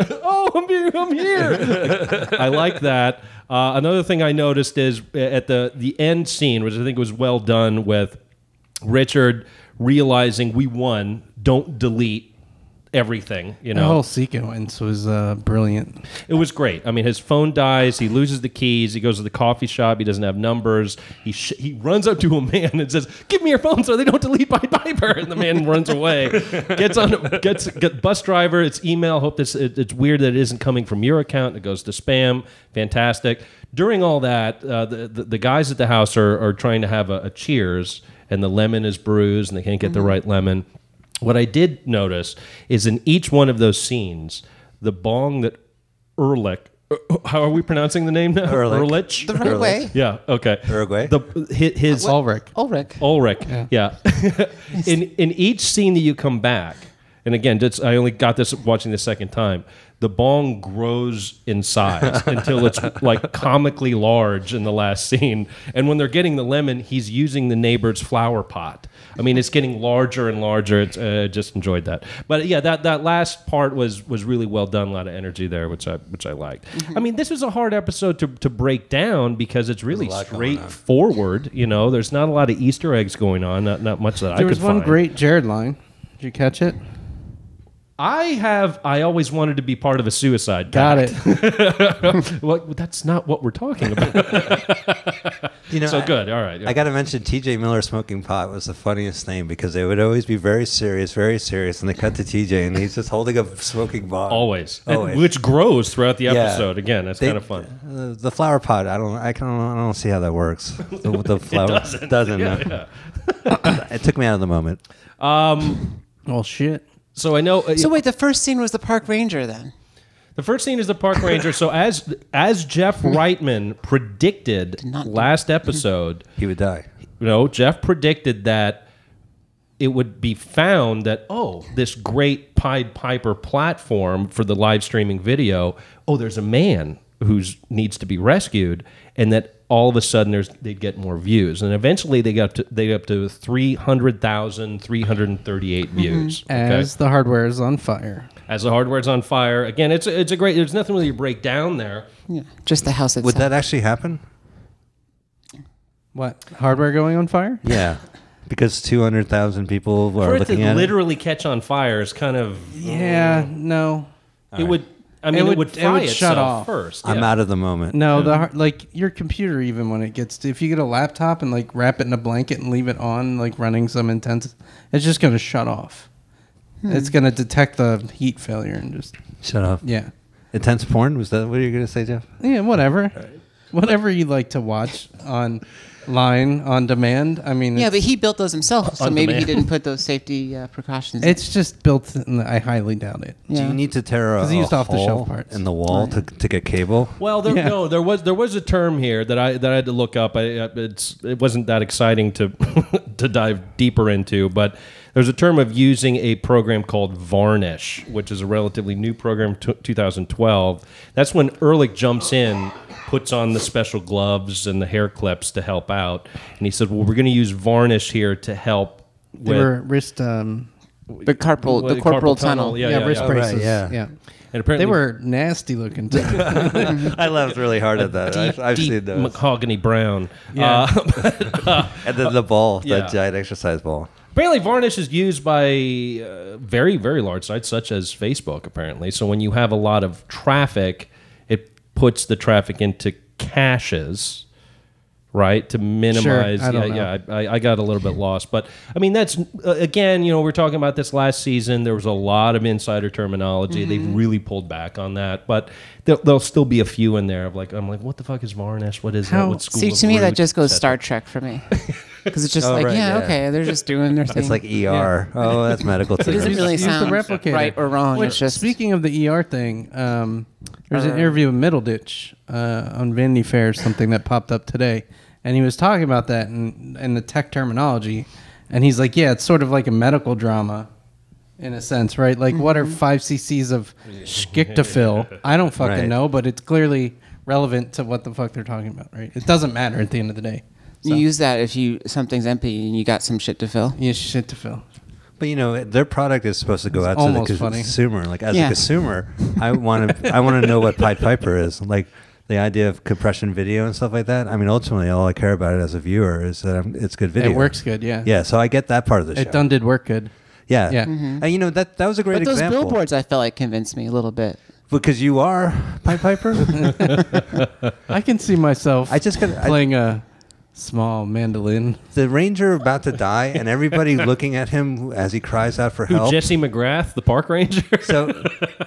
oh, I'm here. I like that. Another thing I noticed is at the end scene, which I think was well done, with Richard realizing we won, don't delete everything, The whole sequence was brilliant. It was great. I mean, his phone dies. He loses the keys. He goes to the coffee shop. He doesn't have numbers. He runs up to a man and says, "Give me your phone so they don't delete my Piper." And the man runs away. Gets bus driver. It's email. Hope it's weird that it isn't coming from your account. It goes to spam. Fantastic. During all that, the guys at the house are trying to have a cheers, and the lemon is bruised, and they can't get the right lemon. What I did notice is in each one of those scenes, the bong that Ehrlich, how are we pronouncing the name now? Ehrlich. The right way. Yeah, okay. Uruguay? His Ulrich. Ulrich. Yeah. In each scene that you come back, and again, I only got this watching the second time, the bong grows in size until it's like comically large in the last scene. And when they're getting the lemon, he's using the neighbor's flower pot. I mean, it's getting larger and larger. I just enjoyed that. But yeah, that last part was really well done. A lot of energy there, which I liked. Mm-hmm. I mean, this was a hard episode to break down because it's really straightforward. There's not a lot of Easter eggs going on. Not much that I could find. There was one great Jared line. Did you catch it? I always wanted to be part of a suicide Got pact. it. Well, that's not what we're talking about. So good. All right. I got to mention TJ Miller smoking pot was the funniest thing because they would always be very serious, and they cut to TJ and he's just holding a smoking bong. Always. Which grows throughout the episode. Yeah. Again, that's kind of fun. The flower pot, I don't see how that works. The flower doesn't. Yeah. It took me out of the moment. Well, shit. So I know. So wait, the first scene was the park ranger then? The first scene is the park ranger. So as Jeff Reitman predicted last episode, He would die. Jeff predicted that it would be found that, this great Pied Piper platform for the live streaming video, there's a man who needs to be rescued, and that all of a sudden they'd get more views. And eventually they got up to 300,000, 338 views. Okay? As the hardware is on fire. As the hardware's on fire. Again, it's a great, there's nothing really to break down there. Yeah, just the house itself. Would that actually happen? What? Hardware going on fire? Yeah, because 200,000 people For are it looking to at literally catch on fire is kind of... Yeah, no. It would... I mean, it would fry shut itself off first. I'm yeah. out of the moment. No, like your computer, even when it gets to, if you get a laptop and like wrap it in a blanket and leave it on, like running some intense, it's just going to shut off. It's going to detect the heat failure and just Shut up. yeah. Intense porn? Was that what you were going to say, Jeff? Yeah, whatever. Whatever you like to watch online on demand. I mean, Yeah, but he built those himself, so On maybe he demand. didn't put those safety precautions. it's just built. I highly doubt it. Do you need to tear a 'Cause he used off-the-shelf hole parts. in the wall to get cable? Well, there was a term here that I had to look up. It wasn't that exciting to to dive deeper into, but there's a term of using a program called Varnish, which is a relatively new program, 2012. That's when Ehrlich jumps in, puts on the special gloves and the hair clips to help out, and he said, "Well, we're going to use Varnish here to help They with were wrist. the corporal tunnel. Yeah, wrist Oh, braces. right, yeah. yeah. And apparently They were nasty looking too. I laughed really hard at that. I've deep seen those. mahogany brown. Yeah. And then the ball, Yeah. that giant exercise ball. Apparently, Varnish is used by very, very large sites, such as Facebook, apparently. So when you have a lot of traffic, it puts the traffic into caches, right, to minimize. I don't know. I got a little bit lost. But, I mean, that's, again, we were talking about this last season. There was a lot of insider terminology. They've really pulled back on that. But there'll still be a few in there of I'm like, what the fuck is Varnish? What is that? What school See, of to me, that Root, just goes et Star cetera? Trek for me. Because it's just Oh, right, yeah. okay, they're just doing their thing. It's like ER. Oh, that's medical It doesn't terms. really Use the sound replicator. right or wrong. Which, It's just speaking of the ER thing, there's an interview with Middleditch on Vanity Fair or something that popped up today, and he was talking about that and the tech terminology, and he's like, yeah, it's sort of like a medical drama in a sense, right? Like, what are 5 cc's of schictofil? I don't fucking Right. know, but it's clearly relevant to what the fuck they're talking about, right? It doesn't matter at the end of the day. you use that if something's empty and you got some shit to fill. Yeah, shit to fill. But their product is supposed to go out to the almost funny. consumer. Like as Yeah. a consumer, I want to know what Pied Piper is. Like the idea of compression video and stuff like that. I mean, ultimately, all I care about it as a viewer is that it's good video. It works good, yeah. Yeah, so I get that part of the show. It done did work good. Yeah, Yeah. And that was a great But those example. billboards, I felt like convinced me a little bit. Because you are Pied Piper. I can see myself I just got playing a small mandolin. the ranger about to die, and everybody looking at him as he cries out for Who, help. Jesse McGrath, the park ranger? So,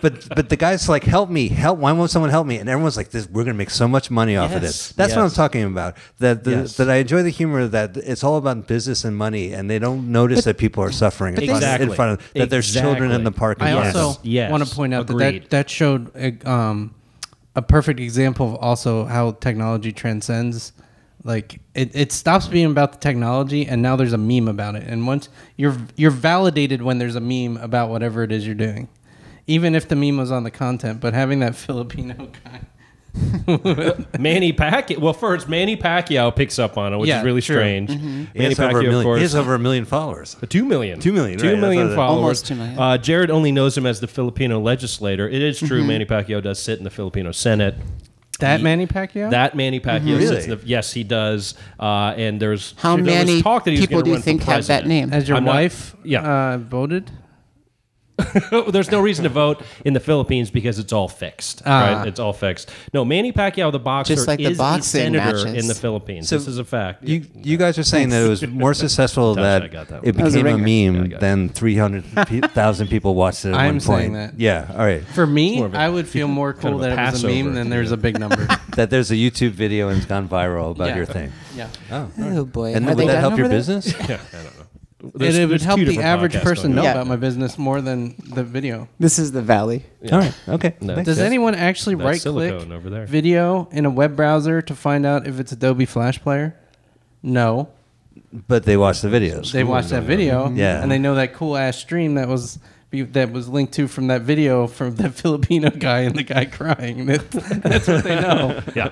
but the guy's like, help me, help! Why won't someone help me? And everyone's like, this, we're gonna make so much money off of this. Yes, That's what I'm yes. talking about. That I enjoy the humor that it's all about business and money, and they don't notice that people are suffering in Exactly. front of that. There's children in the park. I Yes. also Yes. want to point out Agreed. that showed a perfect example of also how technology transcends. Like it stops being about the technology, and now there's a meme about it. And once you're validated when there's a meme about whatever it is you're doing, even if the meme was on the content. But having that Filipino guy. Manny Pacquiao. Well, first, Manny Pacquiao picks up on it, which Yeah, is really true. strange. He Manny has over a Pacquiao, of million. course. He has over 1 million followers. 2 million. 2 million, 2 right, million that's what it is. followers. Almost 2 million. Jared only knows him as the Filipino legislator. It is true Manny Pacquiao does sit in the Filipino Senate. That Manny Pacquiao? That Manny Pacquiao Really? sits in the, yes, he does. And there's How there was many talk that he was people gonna do you run for think have that president. name? As your I'm not- wife voted? There's no reason to vote in the Philippines because it's all fixed. Right? It's all fixed. No, Manny Pacquiao, the boxer, Just like the is boxing a senator matches. in the Philippines. So this is a fact. You guys are saying that it was more successful Natasha, I that got that it one. was a became a ringer. meme Yeah, I got than 300,000 people watched it at I'm one point. saying that. Yeah, all right. For me, more of a- I would feel more cool kind of a that it was a Passover, meme than there's a big number. That there's a YouTube video and it's gone viral about Yeah. your thing. Yeah. Oh, Oh boy. and Are would they that done help your over there? business? Yeah, I don't know. It There's would help two the different average podcasts person going know on. Yeah. about my business more than the video. This is the valley. All right. Okay. No. Thanks, Does guys. anyone actually That right silicone click over there. video in a web browser to find out if it's Adobe Flash Player? No. But they watch the videos. They watched that video Yeah. and they know that cool ass stream that was linked to from that video from the Filipino guy and the guy crying. That's what they know. Yeah.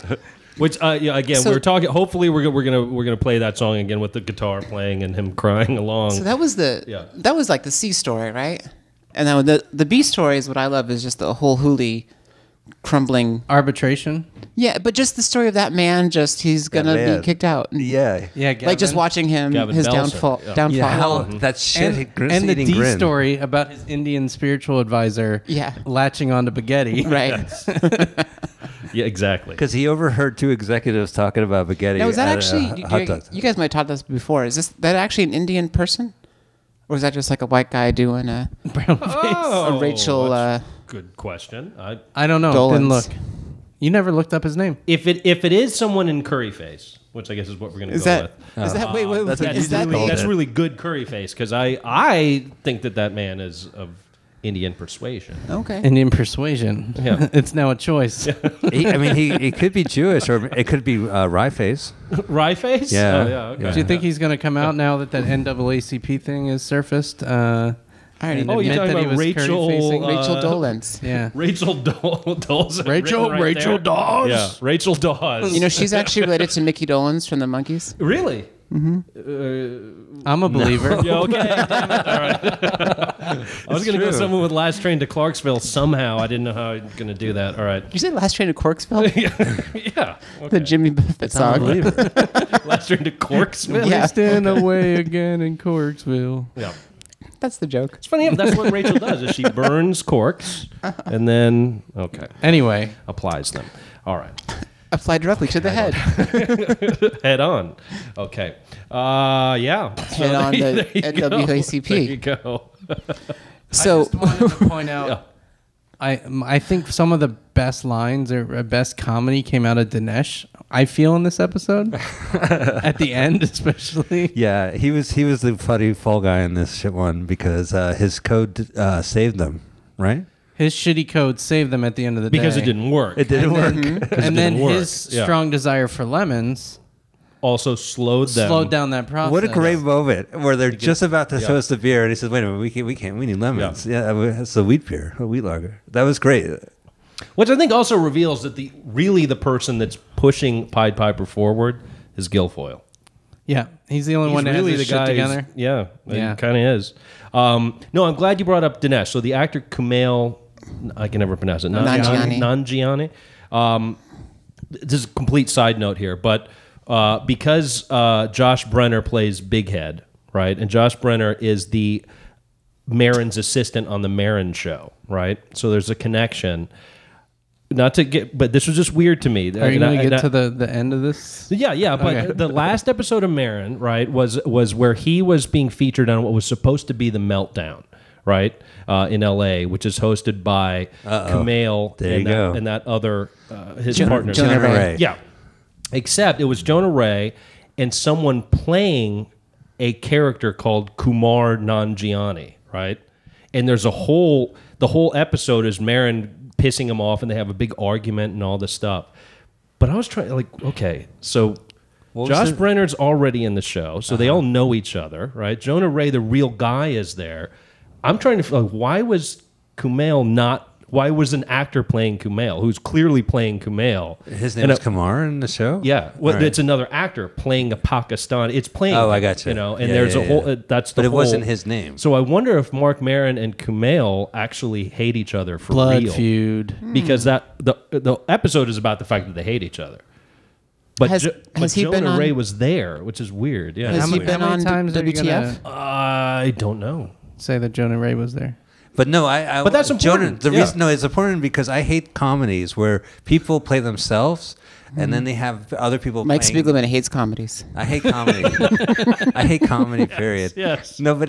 Which again, So- we're talking. Hopefully, we're gonna play that song again with the guitar playing and him crying along. So that was that was like the C story, right? And then the B story is what I love is just the whole Hooli crumbling. Arbitration. Yeah, but just the story of that man. Just he's gonna be kicked out. Yeah. Yeah, Like just watching him, Gavin his Belson, downfall. Yeah, how Downfall. that shit. And the D grin. story about his Indian spiritual advisor latching onto spaghetti. Right. Yeah, exactly. Because he overheard two executives talking about spaghetti. Now, is that at, actually? hot dogs. You guys might have taught this before. Is that actually an Indian person, or is that just like a white guy doing a Rachel? That's good question. I don't know. Dolan's. Didn't look. You never looked up his name. If it is someone in curry face, which I guess is what we're going to Is go that? with. Is that? Wait. that's what Is you that? do call That's it. really good curry face because I think that man is of Indian persuasion. Okay. Indian persuasion. Yeah. It's now a choice. He could be Jewish or it could be rye face. Rye face? Yeah. Oh, yeah. Okay. Do you think he's going to come out now that NAACP thing is surfaced? I already and Oh, you're admit talking that he about was Rachel, curry-facing? Rachel Dolan's. Yeah. Rachel Dawes. Rachel Dawes. Yeah, Rachel Dawes. You know, she's actually related to Mickey Dolenz from the Monkees. Really? I'm a believer. Yeah, okay. Damn it. All right. I was going to go someone with last train to Clarksville somehow. I didn't know how I was going to do that. All right. Did you say Last Train to Corksville? Yeah. The Okay. Jimmy Buffett song. Last train to Clarksville. Yeah. Wasting away again in Corksville. Yeah. That's the joke. It's funny. That's what Rachel does. Is she burns corks and then Anyway, applies them. All right. Apply directly to the head. Head on. Okay. Yeah. So Head on the there you go. NAACP. There you go. So I just wanted to point out, I think some of the best lines or best comedy came out of Dinesh. I feel in this episode, at the end especially. Yeah, he was the funny fall guy in this shit one because his code saved them, right? His shitty code saved them at the end of the Because day. it didn't work. It didn't work. And then didn't work. his Yeah. strong desire for lemons Also slowed down that process. What a great moment where they're just about to show us the beer, and he says, "Wait a minute, we need lemons." Yeah, it's a wheat beer, a wheat lager. That was great. Which I think also reveals that the person that's pushing Pied Piper forward is Guilfoyle. Yeah, he's the only He's one that really has the his shit guy together. Yeah, Yeah. it kind of is. No, I'm glad you brought up Dinesh. So the actor Kumail, I can never pronounce it. Nanjiani. This is a complete side note here, but because Josh Brenner plays Big Head, right? And Josh Brenner is the Maron's assistant on the Maron show, right? So there's a connection. Not to get, but this was just weird to me. Are you going to get to the end of this? Yeah, but Okay. the last episode of Maron, right, was where he was being featured on what was supposed to be the Meltdown, right, in L.A., which is hosted by Kumail There you go. and that other his partner, Jonah Ray. Yeah, except it was Jonah Ray and someone playing a character called Kumail Nanjiani, right, and there's the whole episode is Maron pissing him off, and they have a big argument and all this stuff. But I was trying, okay, so Josh Brenner's already in the show, so they all know each other, right? Jonah Ray, the real guy, is there. I'm trying to feel why was an actor playing Kumail, who's clearly playing Kumail? His name is Kumar in the show. Yeah, well, All right. it's another actor playing a Pakistan. It's playing. Oh, I got you. You know, and Yeah, there's yeah, a whole. yeah. That's the But it whole- wasn't his name. So I wonder if Marc Maron and Kumail actually hate each other for Blood real, feud. because the episode is about the fact that they hate each other. But Has he Jonah been on- Ray was there, which is weird. Yeah, Has How he many been on times are you WTF? gonna I don't know. say that Jonah Ray was there? But no, I But that's Jonah, important. the Yeah. reason, no, it's important because I hate comedies where people play themselves and then they have other people. Mike playing. Spiegelman hates comedies. I hate comedy. I hate comedy. Period. Yes. No, but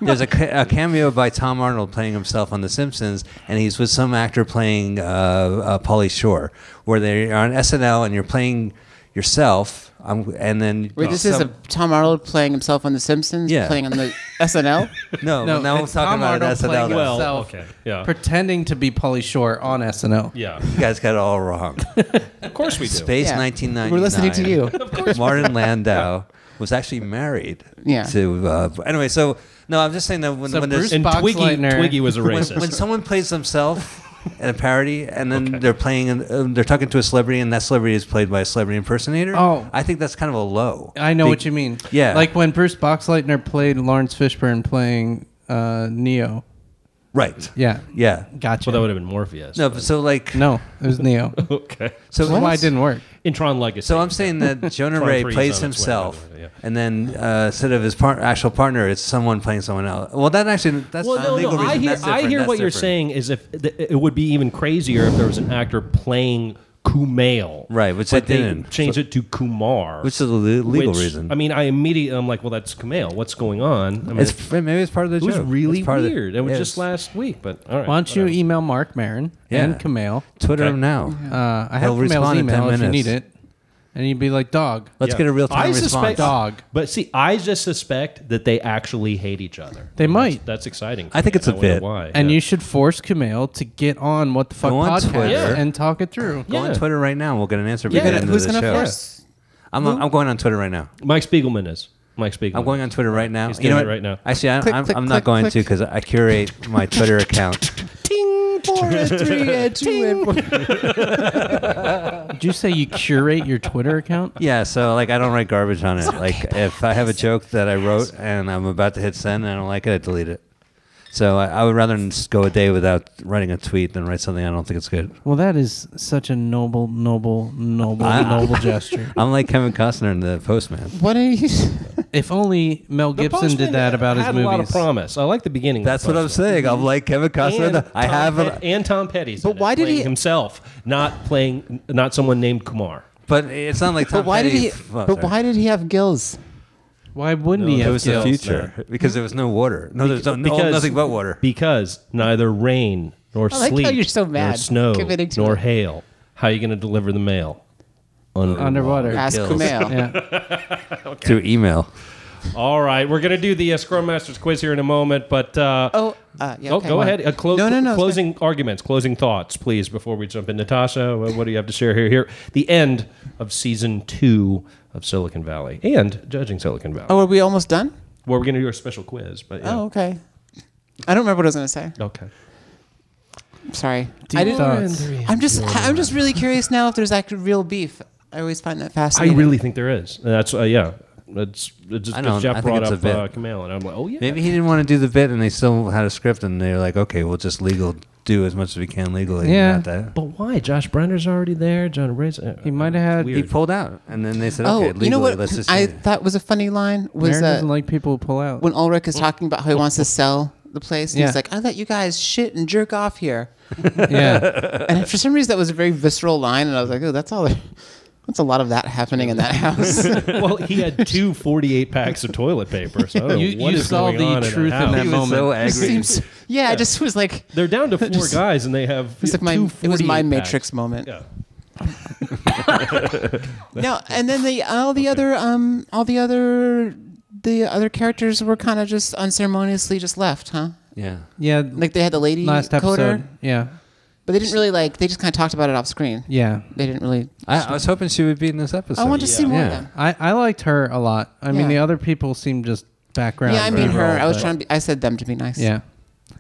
there's a cameo by Tom Arnold playing himself on The Simpsons, and he's with some actor playing Pauly Shore, where they're on SNL and you're playing yourself. And then Wait, this is Tom Arnold playing himself on The Simpsons? Yeah. playing on the SNL? no. Now I'm it's talking Tom about Arnold SNL. playing now. Well, himself, okay, yeah. pretending to be Pauly Shore on SNL. Yeah, You guys got it all wrong. of course we do. Space Yeah. 1999. We're listening to you. Martin Landau was actually married. Yeah. To anyway, so no, I'm just saying that when So there's Bruce And Boxleitner- Twiggy was a racist. when someone plays themselves in a parody and then they're playing they're talking to a celebrity and that celebrity is played by a celebrity impersonator. Oh. I think that's kind of a low. I know what you mean. Yeah. Like when Bruce Boxleitner played Lawrence Fishburne playing Neo. Right. Yeah. Yeah. Gotcha. Well, that would have been Morpheus. No, but so like No, it was Neo. Okay. so That's why it didn't work. In Tron Legacy. So I'm saying that Jonah Tron Ray 3 is plays on its way, himself, by the way, yeah. and then instead of his actual partner, it's someone playing someone else. Well, that's Well, a legal reason. That's I different. hear That's what you're different. saying is if it would be even crazier if there was an actor playing Kumail. Right, which but they didn't. Changed it to Kumar. Which is a legal which, reason. I mean, I'm like, well, that's Kumail. What's going on? I mean, Maybe it's part of the it was joke. really It's part of the- weird. It was Yes. just last week, but all right. Why don't you whatever. email Marc Maron and Kumail? Twitter Okay. him now. I have He'll Kumail's respond in 10 email if you minutes. need it. And you'd be like, dog. Let's Yeah. get a real time I response. suspect- Dog. But see, I just suspect that they actually hate each other. They might. That's exciting. I think it's a wonder bit. Why? And yeah. you should force Kumail to get on What the Fuck Go on podcast Twitter. and talk it through. Go on Yeah. Twitter right now. We'll get an answer. Yeah. By the end Who's of the gonna show. force? I'm going on Twitter right now. Mike Spiegelman is. Mike Spiegelman. I'm going on Twitter right now. He's You know doing what? it right now. Actually, Click, I'm click, not click, going click. to because I curate my Twitter account. Ting, 4 and 3 and 2 and 4. Did you say you curate your Twitter account? Yeah, so like I don't write garbage on it. Like if I have a joke that I wrote and I'm about to hit send and I don't like it, I delete it. So I would rather just go a day without writing a tweet than write something I don't think it's good. Well, that is such a noble gesture. I'm like Kevin Costner in The Postman. What are you? If only Mel The Gibson Postman did that about his had movies. a lot of promise. I like the beginning. That's of the what I'm Postman. saying. I'm like Kevin Costner. And and Tom Petty's. But in it, why did playing he- himself, not someone named Kumar? But it's not like Tom But why did he? Petty- well, But sorry. why did he have gills? Why wouldn't he No, have It was the gills? future because there was no water. No, there's nothing but water. Because neither rain nor I like how sleet you're so nor mad, snow committing to nor it. hail. How are you going to deliver the mail? Underwater. Ask Gills. Kumail. Yeah. Through email. All right, we're going to do the Scrum Masters quiz here in a moment, but Yeah, oh, okay. go ahead. No, Closing arguments, closing thoughts, please, before we jump in. Natasha, what do you have to share here? Here, the end of season 2 of Silicon Valley and judging Silicon Valley. Oh, are we almost done? Well, we're going to do a special quiz, but yeah. Oh, okay. I don't remember what I was going to say. Okay. I'm sorry. Deep I didn't. thoughts. I'm just really curious now if there's actually real beef. I always find that I fascinating. really think there is. That's yeah. It's just I don't- because Jeff I think brought it's a up bit. Kumail, and I'm like, oh yeah. Maybe he didn't want to do the bit, and they still had a script, and they're like, "Okay, we'll just do as much as we can legally." Yeah. Not that. But why? Josh Brenner's already there. John Ray's. He might have had. He pulled out, and then they said, Oh, "Okay, legally, you know what? let's just." I thought was a funny line was Marin doesn't like people who pull out. when Ulrich is talking about how he wants to sell the place. And Yeah. He's like, "I let you guys shit and jerk off here," Yeah. and for some reason that was a very visceral line, and I was like, "Oh, that's all." That's a lot of that happening in that house. Well, he had 2 48 packs of toilet paper. So I don't know You- what you is saw going the on truth in house. that he was moment. so It angry. seems, I just was like, They're down to 4 Just- guys, and they have it's like my, two it was my 48 Matrix packs. moment. Yeah. No, and then all the other characters were kind of just unceremoniously just left, huh? Yeah. Yeah. Like they had the lady Last coder, episode. Yeah. but they didn't really they just kind of talked about it off screen. Yeah. They didn't really. I was hoping she would be in this episode. I want to see more of Yeah. them. I liked her a lot. I mean, Yeah. the other people seemed just background. Yeah, I mean her. role, I was but- trying to. I said them to be nice. Yeah.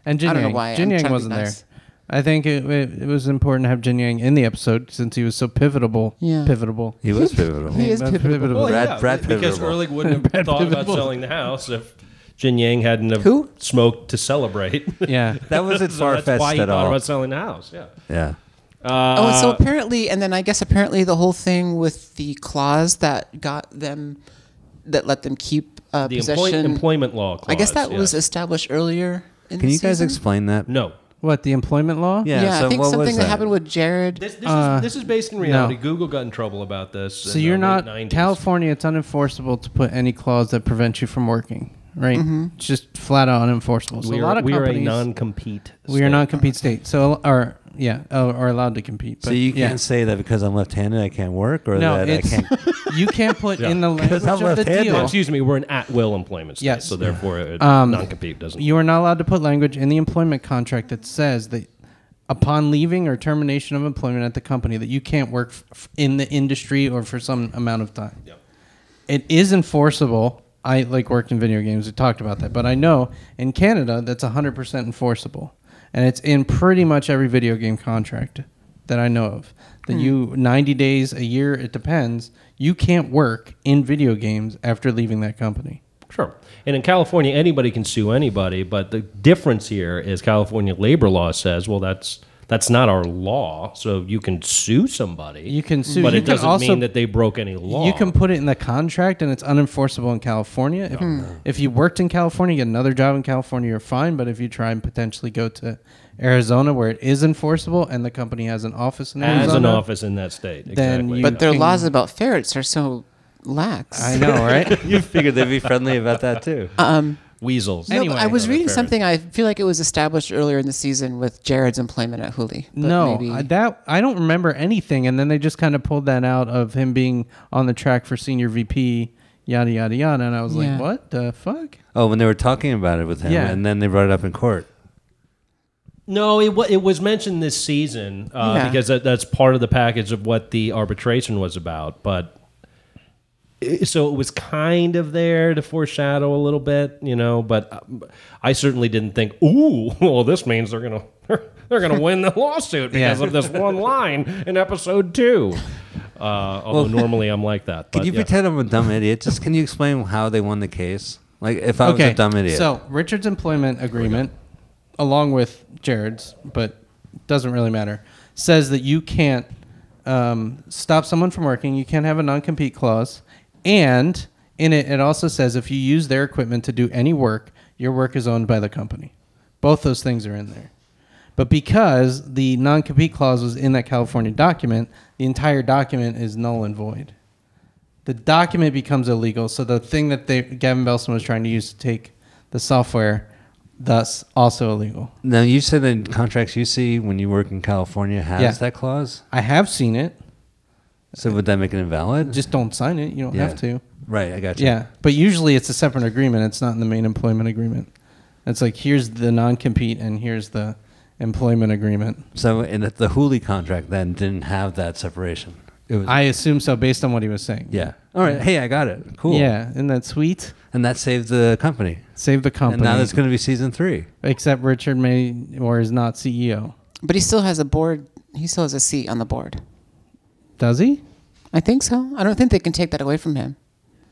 And Jin I don't know Yang. why. I'm Jin trying Yang to be wasn't nice. there. I think it was important to have Jin Yang in the episode since he was so pivotal. Yeah. Pivotal. He was pivotal. He is pivotal. Well, Brad- Brad because Pivotal. Ehrlich wouldn't have thought about Pivotal. selling the house if Jin Yang hadn't have Who? smoked to celebrate. Yeah. That wasn't So far that's why fetched he at thought all. about selling the house. Yeah. Yeah. Oh, so apparently, and then I guess apparently the whole thing with the clause that got them, that let them keep The possession. employment law clause. I guess that yeah. was established earlier. In Can the you guys season? explain that? No. What, the employment law? Yeah. Yeah, so I think what was something that happened with Jared. This is based in reality. Google got in trouble about this. So in you're the not late 90s. California. It's unenforceable to put any clause that prevents you from working. Right? It's just flat out unenforceable. So We a lot of are a companies. non-compete. We are non-compete state. So are allowed to compete. So But you yeah. can't say that because I'm left-handed I can't work, or No, that I it's can't. you can't put in the language I'm of the left-handed. deal. Excuse me. We're an at-will employment state, Yes. so therefore non-compete doesn't. You are not allowed to put language in the employment contract that says that upon leaving or termination of employment at the company that you can't work in the industry or for some amount of time. Yep. It is enforceable. I worked in video games. We talked about that, but I know in Canada that's 100% enforceable, and it's in pretty much every video game contract that I know of. That you 90 days, a year, it depends. You can't work in video games after leaving that company. Sure. And in California, anybody can sue anybody, but the difference here is California labor law says, well, that's not our law, so you can sue somebody. You can sue, but you it can doesn't also- mean that they broke any law. You can put it in the contract, and it's unenforceable in California. If you worked in California, get another job in California, you're fine. But if you try and potentially go to Arizona, where it is enforceable, and the company has an office in Arizona, Has an office in that state. Then Exactly. you- But their can- laws about ferrets are so lax. I know, right? You figured they'd be friendly about that too. Weasels. No, but Anyway. I was reading Ferret. something. I feel like it was established earlier in the season with Jared's employment at Huli. But No, maybe- I don't remember anything, and then they just kind of pulled that out of him being on the track for senior VP, yada yada yada, and I was Yeah. like, what the fuck? Oh, when they were talking about it with him, Yeah. and then they brought it up in court. No, it was mentioned this season Yeah. because that's part of the package of what the arbitration was about. But so it was kind of there to foreshadow a little bit, But I certainly didn't think, ooh, well, this means they're gonna win the lawsuit because of this one line in episode 2. Although normally I'm like that. Can but you yeah. pretend I'm a dumb idiot? Just can you explain how they won the case? Like if I was a dumb idiot. So Richard's employment agreement, along with Jared's, but doesn't really matter, says that you can't stop someone from working. You can't have a non-compete clause. And in it, it also says if you use their equipment to do any work, your work is owned by the company. Both those things are in there. But because the non-compete clause was in that California document, the entire document is null and void. The document becomes illegal. So the thing that Gavin Belson was trying to use to take the software, thus also illegal. Now you said in contracts you see when you work in California has Yeah. that clause. I have seen it. So would that make it invalid? Just don't sign it. You don't Yeah. have to. Right, I got you. Yeah, but usually it's a separate agreement. It's not in the main employment agreement. It's like here's the non-compete and here's the employment agreement. So in the Huli contract then didn't have that separation. It was I assume so based on what he was saying. yeah. All right. Hey, I got it. Cool. Yeah, isn't that sweet? And that saved the company. Save the company. And now there's going to be season 3. Except Richard may or is not CEO. But he still has a board. He still has a seat on the board. Does he? I think so. I don't think they can take that away from him.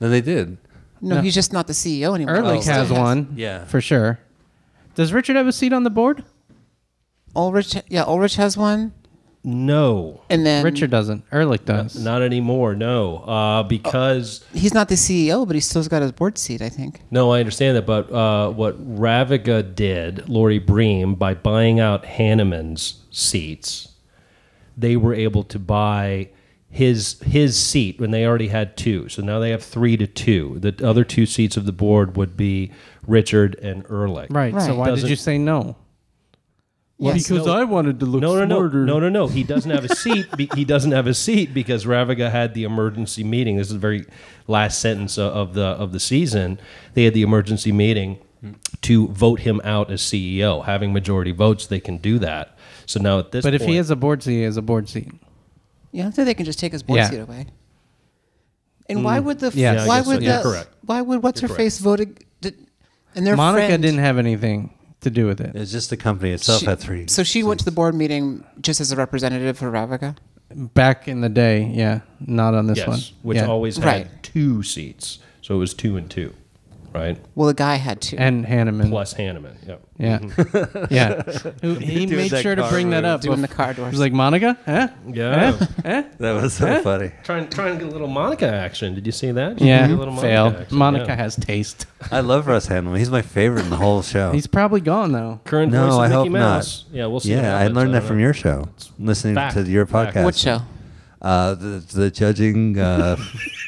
No, they did. No, No. he's just not the CEO anymore. Ehrlich He still has one. Yeah. For sure. Does Richard have a seat on the board? Ulrich has one. No, And then Richard doesn't. Ehrlich does. not anymore. No, because he's not the CEO, but he still's got his board seat, I think. no, I understand that. But what Raviga did, Lori Bream, by buying out Hanneman's seats, they were able to buy his seat when they already had 2. So now they have 3-2. The other 2 seats of the board would be Richard and Ehrlich. Right. So Right. why did Doesn't- you say no? Yes. Because I wanted to look smarter. No. He doesn't have a seat. He doesn't have a seat because Raviga had the emergency meeting. This is the very last sentence of the season. They had the emergency meeting to vote him out as CEO. Having majority votes, they can do that. So now at this But point, if he has a board seat, he has a board seat. Yeah, so they can just take his board Yeah. seat away. And why would the Yeah, I why guess would so. Yeah, the correct. why would what's her face voted? And their Monica friend, didn't have anything to do with it. It's just the company itself she- had 3. So she went to the board meeting just as a representative for Raviga. Back in the day, yeah. Not on this yes, one. which Yeah. always had Right. 2 seats. So it was 2 and 2, right? Well, the guy had to. And Hanneman. Plus Hanneman. Yep. Yeah. Yeah. He Doing made that sure to car bring that move. up. Doing the car doors. He was like, Monica? Huh? Yeah. Huh? That was so funny. Trying to get a little Monica action. Did you see that? Yeah. Get a little Fail. action, Monica yeah. has taste. I love Russ Hanneman. He's my favorite in the whole show. He's probably gone, though. Current No, voice of I Mickey hope not. Mouse. Yeah, we'll see. what yeah, I happens. learned that don't from know. your show. Listening Fact. to your Fact. podcast. What show? The judging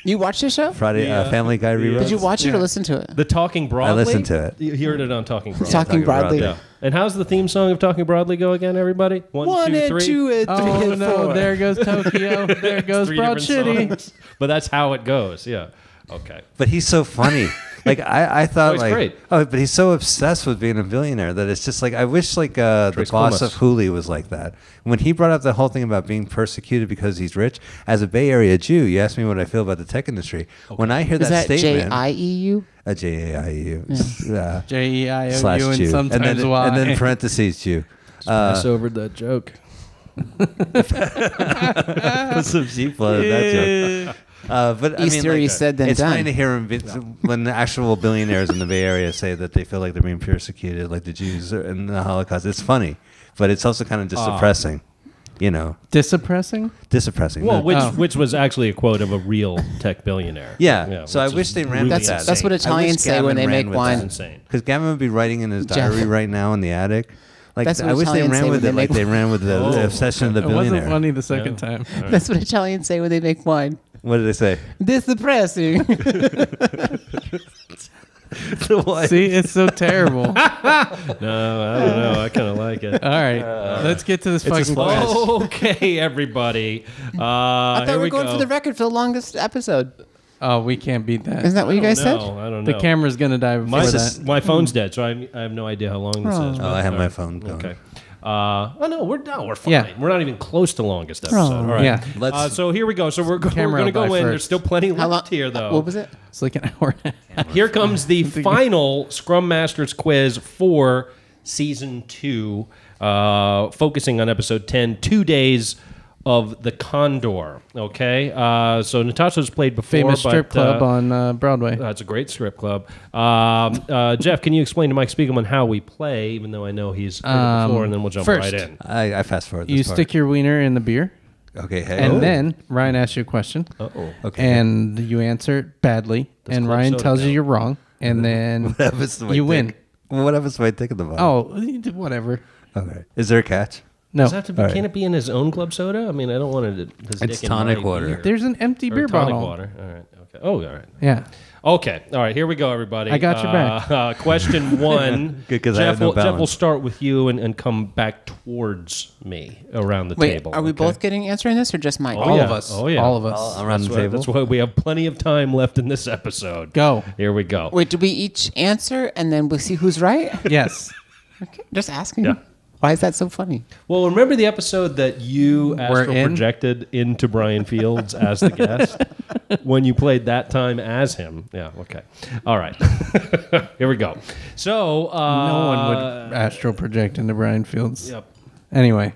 You watched the show? Friday Family Guy rerun. Did you watch it or listen to it? The Talking Broadly? listened to it. You heard it on Talking Broadly. Talking broadly. Broadly. Yeah. And how's the theme song of Talking Broadly go again, everybody? 1, 2, 3. and Oh, no. There goes Tokyo. There goes 3 Broad different City. songs. But that's how it goes, yeah. Okay. But he's so funny. Like I thought, he's like, great. oh, but he's so obsessed with being a billionaire that it's just like I wish, like, the Trace boss Comas. of Huli was like that. When he brought up the whole thing about being persecuted because he's rich, as a Bay Area Jew, you asked me what I feel about the tech industry. When I hear Is that statement, JIEU? a JAIU, J-E-I-O-U slash and Jew, sometimes Y. and then parentheses Jew. Pass over that joke. Put some sheep blood in that joke. But Easier he said than it's done. funny to hear when the actual billionaires in the Bay Area say that they feel like they're being persecuted, like the Jews in the Holocaust. It's funny, but it's also kind of just depressing. Disoppressing? Disoppressing. Well, which was actually a quote of a real tech billionaire. Yeah. So I wish they ran with that. That's what Italians say when they make wine. Insane. Because Gavin would be writing in his diary right now in the attic. Like That's what I wish they Italians say ran when with they it like make they ran with the obsession of the It wasn't billionaire. funny the second time. That's what Italians say when they make wine. What did they say? Disoppressing. See, it's so terrible. No, I don't know. I kind of like it. All right, let's get to this fucking quest. Okay, everybody. I thought here we we were going go. for the record for the longest episode. Oh, we can't beat that. Isn't that what you guys said? I don't know. The camera's gonna die before that. My phone's dead, so I have no idea how long this is. Oh, I have my phone going. Okay. No, we're fine. Yeah. We're not even close to longest episode. All right. Yeah. Let's So here we go. So we're Camera going to will go die in. first. There's still plenty How long? left here, though. What was it? It's like an hour and a half. Here comes the final Scrum Masters quiz for season 2, focusing on episode 10, 2 Days of the Condor. Okay, so Natasha's played before. Famous strip club on Broadway. That's a great strip club. Jeff, can you explain to Mike Spiegelman how we play, even though I know he's heard it before, and then we'll jump first, right in. I fast forward. You This part. stick your wiener in the beer, Okay. Hey. and then Ryan asks you a question, Okay. and you answer it badly, and club Ryan soda tells you count? you're wrong, and then what happens to my you dick? win. What happens to my dick in the bottle? Oh, whatever. Okay. Is there a catch? No, Does it have to be, All right. can't it be in his own club soda? I mean, I don't want it. His It's dick in tonic my water. beer. there's an empty Or beer tonic bottle. water. All right. Okay. Oh, all right. Yeah. Okay. All right. Here we go, everybody. I got your back. Question 1. Good, 'cause I Jeff have no will, Jeff will balance. start with you and come back towards me around the Wait, table. are we okay? both getting answering this or just Mike? Oh, All yeah. of us. Oh, yeah. All of us. Around the table. That's why we have plenty of time left in this episode. Go. Here we go. Wait, do we each answer and then we'll see who's right? Yes. Okay, just asking. Yeah. Why is that so funny? Well, remember the episode that you astral in? projected into Brian Fields as the guest when you played that time as him? Yeah. Okay. All right. Here we go. So No one would astral project into Brian Fields. Yep. Anyway,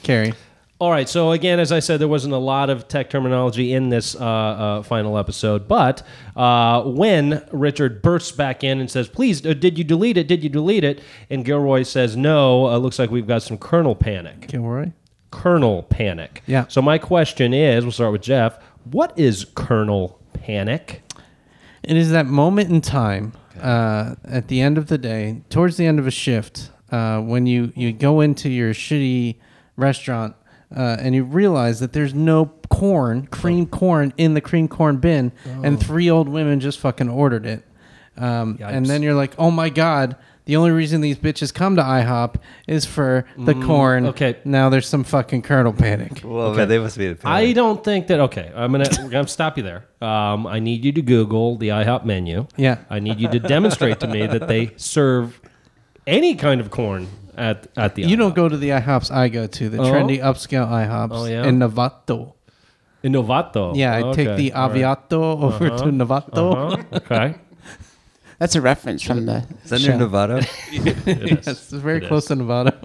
Carrie. All right. So again, as I said, there wasn't a lot of tech terminology in this final episode, but when Richard bursts back in and says, "Please, did you delete it? Did you delete it?" and Gilroy says, "No. Looks like we've got some kernel panic." Gilroy. Kernel panic. Yeah. So my question is, we'll start with Jeff. What is kernel panic? It is that moment in time at the end of the day, towards the end of a shift, when you go into your shitty restaurant and you realize that there's no cream corn in the cream corn bin, and 3 old women just fucking ordered it. And then you're like, oh my God, the only reason these bitches come to IHOP is for the corn. okay. Now there's some fucking kernel panic. Well, man, they must be. I don't think that. Okay, we're gonna stop you there. I need you to Google the IHOP menu. Yeah. I need you to demonstrate to me that they serve any kind of corn at the. You IHOP. don't go to the IHOPs I go to, the trendy upscale IHOPs Oh, yeah? in Novato. in Novato. Yeah, I take the All right. Aviato over to Novato. Okay. That's a reference from the Is that show. near Nevada? It Yes, is. it's very It close is. to Nevada.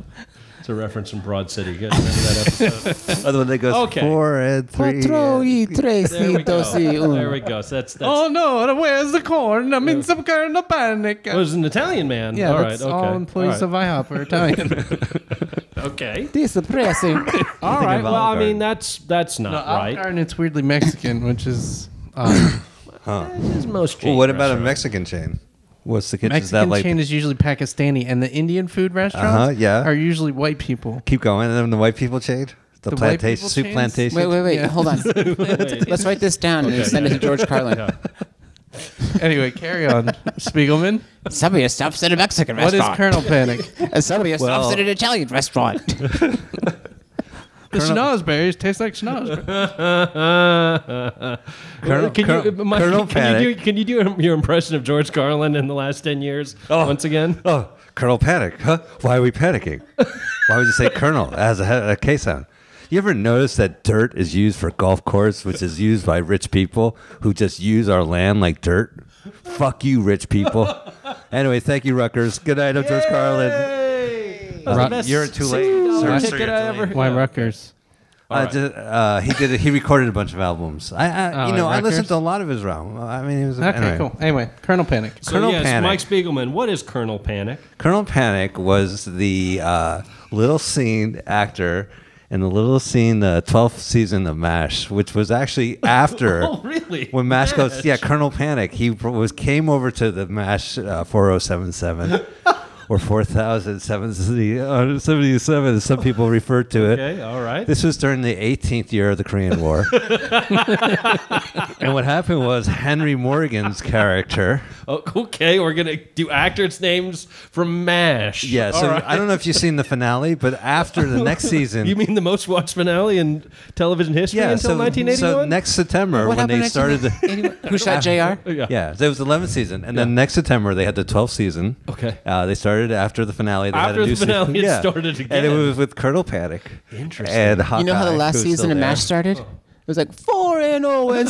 It's a reference from Broad City. Good. Remember that episode? Oh, the one that goes Okay. 4 and 3. Quattro y tres There we y go. dos y uno. There we go. So that's Oh no, where's the corn? I'm in some kind of panic. it was an Italian man. Yeah, all that's right. Okay. all employees of IHOP are Italian. Okay. Disoppressing. All right. of Well, I Olive mean, Garden. that's not No, right. Olive Garden, it's weirdly Mexican, which is As most Well, what about a restaurants. Mexican chain? What's the kitchen? Is that Mexican like chain is usually Pakistani, and the Indian food restaurants yeah. are usually white people. keep going? And then the white people chain, the white plantation, people soup chains? plantation. Wait. Yeah. Hold on. Let's write this down and send it to George Carlin. Anyway, carry on, Spiegelman. Somebody stops at a Mexican What is restaurant. kernel panic? And somebody stops at an Italian restaurant. The schnozberries taste like schnozberries. Can you do your impression of George Carlin in the last 10 years once again? Oh, Colonel Panic, huh? Why are we panicking? Why would you say Colonel as a K sound? You ever notice that dirt is used for golf course, which is used by rich people who just use our land like dirt? Fuck you, rich people. Anyway, thank you, Rutgers. Good night, I'm George Carlin. Hey! You're too late. $60 Sir, ticket you're I too ever late. Why yeah. Rutgers? He recorded a bunch of albums. I listened to a lot of his albums. I mean, he was Okay, cool. Anyway, Colonel Panic. So Colonel yes, Panic. Mike Spiegelman, what is Colonel Panic? Colonel Panic was the little scene actor in the little scene, the 12th season of MASH, which was actually after. Oh, really? When MASH goes, yeah, Colonel Panic. He came over to the MASH 4077 or 4077, as some people refer to it. Okay, all right. This was during the 18th year of the Korean War. And what happened was Henry Morgan's character. Oh, okay, we're going to do actors' names from MASH. Yeah, so All right. I don't know if you've seen the finale, but after the next season. You mean the most watched finale in television history until 1981? So next September, What when they happened started the. Who shot JR? Yeah, so it was the 11th season. And then next September, they had the 12th season. Okay. They started after the finale. They had After a new the finale, season. it started again. And it was with Colonel Panic. Interesting. And Hawkeye, You know how the last who's season still of there. MASH started? It was like 4-0 and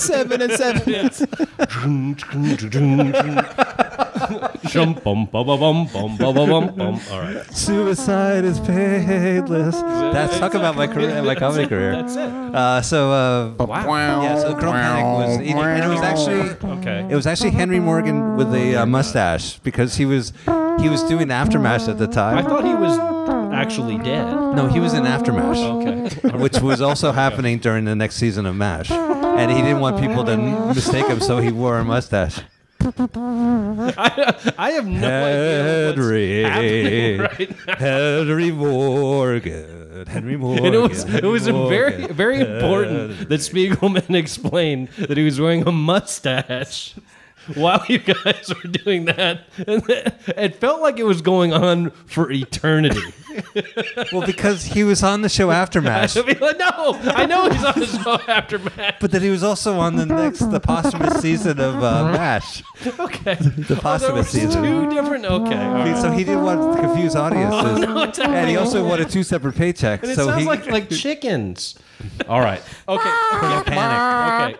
All right. Suicide is painless. That's talk about my career, my comedy career. That's it. Yeah, so Colonel Panic was, and it was actually Okay. It was actually Henry Morgan with a mustache because he was doing Aftermath at the I time. thought he was actually dead. No, he was in Aftermath, Okay. which was also happening during the next season of MASH, and he didn't want people to mistake him, so he wore a mustache. I have no idea what's happening right now. Henry Morgan. And it was very, very important that Spiegelman explained that he was wearing a mustache while you guys were doing that. And it felt like it was going on for eternity. Well, because he was on the show Aftermath, I mean, no, I know he's on the show Aftermath. but then he was also on the posthumous season of MASH. Okay. The posthumous season. Two different. Okay. all right. So he didn't want to confuse audiences. No, it's okay. And he also wanted two separate paychecks. And it so sounds he like chickens. All right. Okay. Colonel Panic. Okay.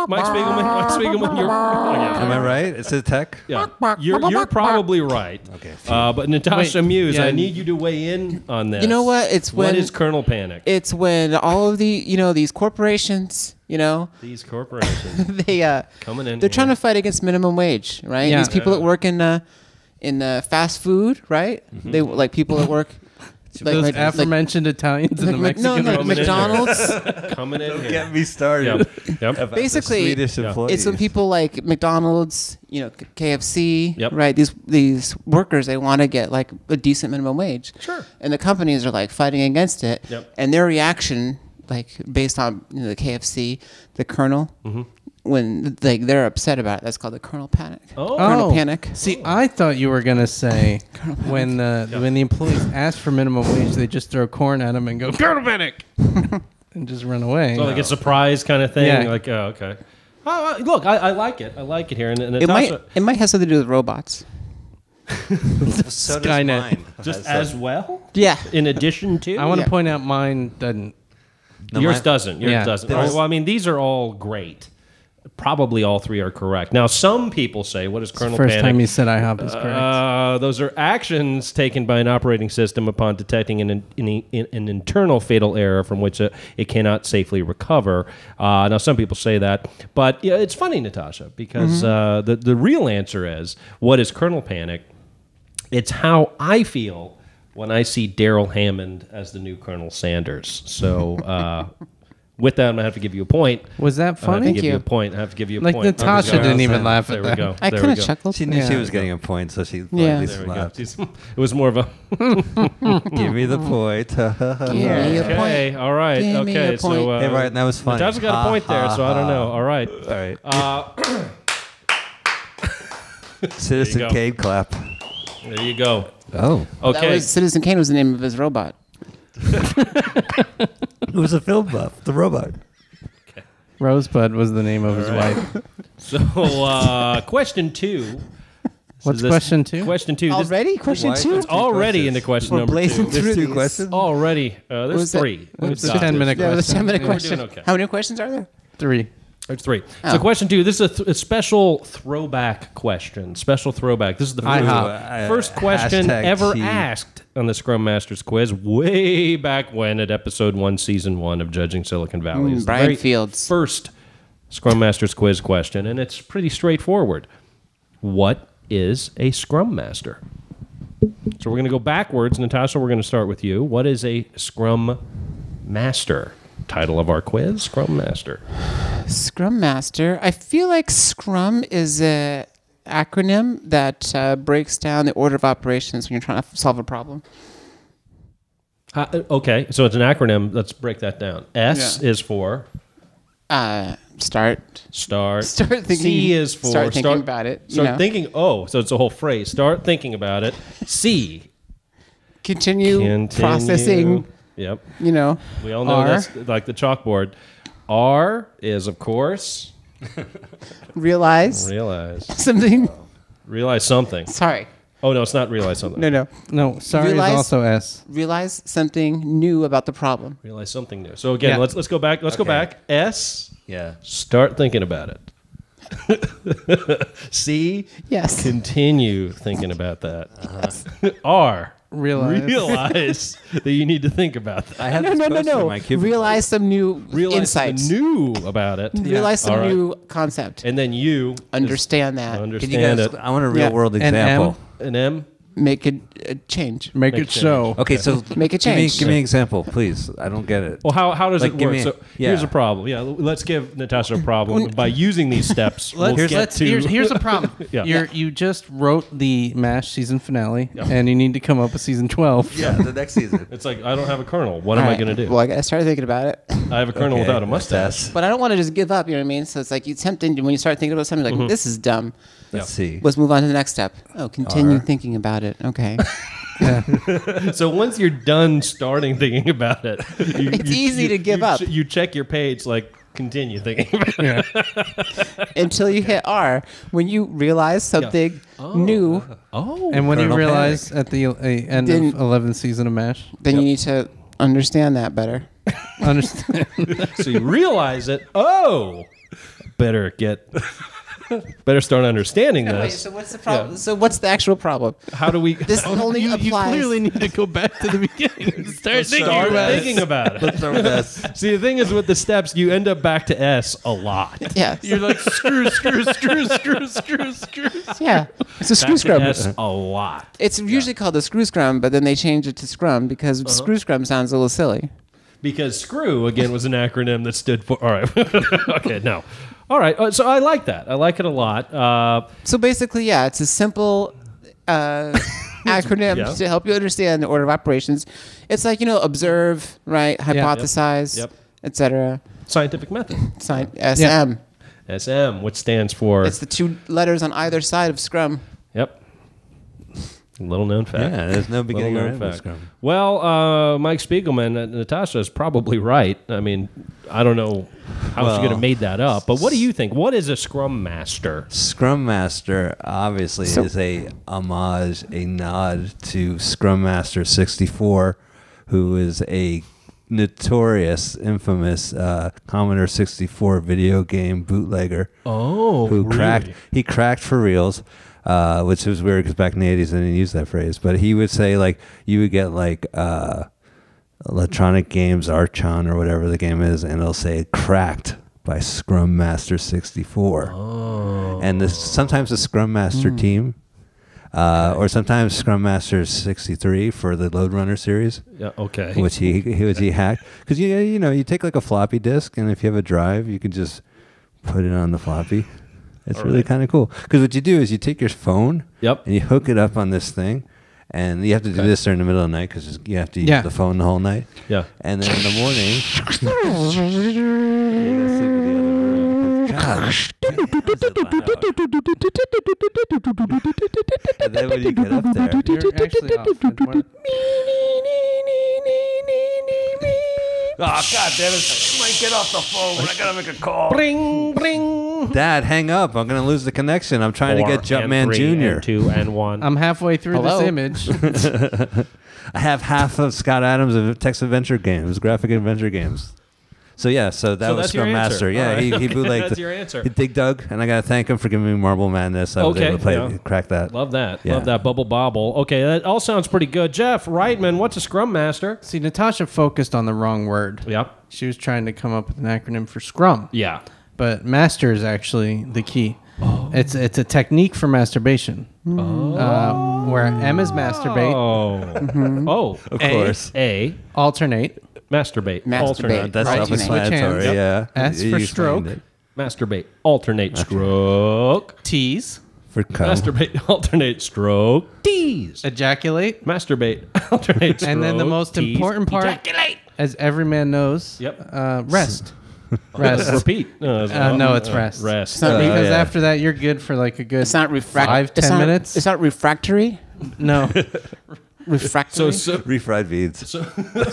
Mike Spiegelman, you're. Oh, yeah. Am I right? It's a tech. Yeah, you're probably right. Okay. But Natasha Wait, Muse, yeah. I need you to weigh in on this. You know what? It's when What is Colonel Panic? it's when all of the these corporations, These corporations they coming in. they're trying to fight against minimum wage, right? Yeah. These people that work in fast food, right? They like people that work Those aforementioned Italians in the Mexican no, Roman McDonald's. coming in. Here. Get me started. Yep. About Basically, the Swedish employees. It's when people like McDonald's, KFC, Yep. right? These workers, they want to get like a decent minimum wage. Sure. And the companies are like fighting against it. Yep. And their reaction, like based on the KFC, the Colonel, when they're upset about it, that's called the Colonel Panic. Oh. Colonel Panic. See, I thought you were gonna say when the employees ask for minimum wage, they just throw corn at them and go Colonel Panic, and just run away. So like a surprise kind of thing. Yeah. Like, oh, okay. Look, I like it. I like it here. And It might have something to do with robots. So does Skynet. mine. just Has as well. Yeah. In addition to. I want to Yeah. point out mine doesn't. No, Yours mine- doesn't. Yours Yeah. doesn't. There was- Well, I mean, these are all great. Probably all three are correct. Now, some people say, "What is Colonel First Panic?" time you said IHOP is correct. Those are actions taken by an operating system upon detecting an internal fatal error from which it cannot safely recover. Now, some people say that, but yeah, it's funny, Natasha, because the real answer is, what is Colonel Panic? It's how I feel when I see Daryl Hammond as the new Colonel Sanders. So. With that, I'm going to have to give you a point. Was that I have to funny? give you a you. point. I have to give you a Like point. Natasha There we go. didn't even laugh There at we that. go. I There kind we of go. chuckled. She knew she Yeah. was getting a point, so she Yeah. at least There we go. laughed. It was more of a. Give me the point. Yeah. Okay, all right. Give me Okay, a so. point. Hey, right, that was funny. Natasha got a point there, so I don't know. All right. All right. Citizen go. Kane clap. There you go. Oh. Okay. Citizen Kane was the name of his robot. It was a film buff, the robot. Rosebud was the name of his wife. So, question two. What's This- question two? Question two. This- Already? Question Why? 2? It's already into question We're number blazing two. through There's two these. questions? Already. There's Was that- three. It's We've a got 10-minute this. Yeah, it was a question. 10-minute We're question. doing okay. How many questions are there? 3. There's three. Oh. So question two. This is a special throwback question. Special throwback. This is the first, IHOP. first question Hashtag ever T. asked on the Scrum Masters quiz way back when at episode 1, season 1 of Judging Silicon Valley. It's the Brian very Fields. First Scrum Masters quiz question, and it's pretty straightforward. What is a Scrum Master? So we're going to go backwards. Natasha, we're going to start with you. What is a Scrum Master? Title of our quiz, Scrum Master. Scrum Master. I feel like Scrum is a acronym that breaks down the order of operations when you're trying to solve a problem. Okay, so it's an acronym. Let's break that down. S is for Start thinking. C is for start thinking about it. Start thinking. Oh, so it's a whole phrase. Start thinking about it. C. Continue processing. Yep. You know. We all know that's like the chalkboard. R is, of course, realize something. Realize something. Sorry. Oh no, it's not realize something. No. Sorry is also S. Realize something new about the problem. Realize something new. So again, let's go back. Let's go back. S. Yeah. Start thinking about it. C. Yes. Continue thinking about that. Yes. R. Realize that you need to think about that. I have this poster in my cubicle. Realize some new insights. New about it. Realize some new concept. And then you understand that. Can you guys? I want a real world example. An M. Make a change. Make it so. Okay, so Make a change. Give me an example, please. I don't get it. Well, how does it give work? me- So yeah. here's a problem. Yeah, let's give Natasha a problem by using these steps. Here's a problem. Yeah. You just wrote the MASH season finale, and you need to come up with season 12. Yeah, the next season. It's like I don't have a kernel. What am I going to do? Well, I got to start thinking about it. I have a kernel without a mustache. But I don't want to just give up, you know what I mean? So it's like it's tempting when you start thinking about something like, this is dumb. Let's see. Let's move on to the next step. Oh, continue thinking about it. Okay. So once you're done starting thinking about it, It's easy to give up. You check your page like continue thinking about it. Until you hit R. When you realize something new, And when you Colonel realize at the end of 11th season of MASH, then you need to understand that better. understand. So you realize it. Oh, better start understanding Wait, this. so what's the problem? Yeah. So what's the actual problem? How do we This only you applies. clearly need to go back to the beginning and start thinking about it? Let's start with S. See, the thing is with the steps, you end up back to S a lot. Yeah. You're like screw. Yeah. It's a screw Back scrum. to S a lot. It's usually called the screw scrum, but then they changed it to scrum because screw scrum sounds a little silly. Because screw, again, was an acronym that stood for... All right. Okay, no. All right. So I like that. I like it a lot. So basically, yeah, it's a simple acronym to help you understand the order of operations. It's like, observe, right, hypothesize, etc. Scientific method. SM. SM, which stands for... It's the two letters on either side of scrum. Yep. Little known fact. Yeah, there's no beginning or Little end known of fact. Scrum. Well, Mike Spiegelman, Natasha is probably right. I mean, I don't know how she could have made that up, but what do you think? What is a Scrum Master? Scrum Master obviously is a homage, a nod to Scrum Master 64, who is a notorious, infamous Commodore 64 video game bootlegger. Oh, who really? cracked for reals. Which was weird because back in the 80s I didn't use that phrase. But he would say, like, you would get, like, Electronic Games Archon or whatever the game is, and it'll say cracked by Scrum Master 64. Oh. And sometimes the Scrum Master team, or sometimes Scrum Master 63 for the Load Runner series. Yeah, okay. Which he hacked. Because, you take, like, a floppy disk, and if you have a drive, you can just put it on the floppy. It's really kind of cool. Because what you do is you take your phone and you hook it up on this thing. And you have to do this during the middle of the night because you have to use the phone the whole night. Yeah. And then in the morning... And then when you get up there... You're actually off. Oh, God damn it. Mike, get off the phone. I got to make a call. Bring, bring. Dad, hang up. I'm going to lose the connection. I'm trying to get Jumpman Jr. 2 and 1. I'm halfway through this image. I have half of Scott Adams of Text Adventure Games, graphic adventure games. So yeah, so that was that's your Scrum Master. answer. Yeah, All right. he Okay, bootlegged. that's your answer. Dig Dug, and I gotta thank him for giving me Marble Madness. I was able to play, crack that. Love that. Yeah. Love that. Bubble Bobble. Okay, that all sounds pretty good. Jeff Reitman, what's a Scrum Master? See, Natasha focused on the wrong word. Yep. She was trying to come up with an acronym for Scrum. Yeah. But master is actually the key. It's a technique for masturbation. Where M is masturbate, Oh. Oh. Of course. A. alternate, Masturbate. Masturbate. Alternate. That's Right. self-explanatory. Switch hands. Yeah. S You for explained stroke. it. Masturbate. Alternate. Stroke. tease, For cum. Masturbate. Alternate. Stroke. Tease. ejaculate, Masturbate. Alternate. Stroke. and then the most tease, important part, Ejaculate. as every man knows, Yep. rest. Rest. Repeat. No, it's rest. Rest. Because yeah. after that, you're good for like a good It's not 5-10 minutes. It's not refractory. No. Refractory. So Refried beads.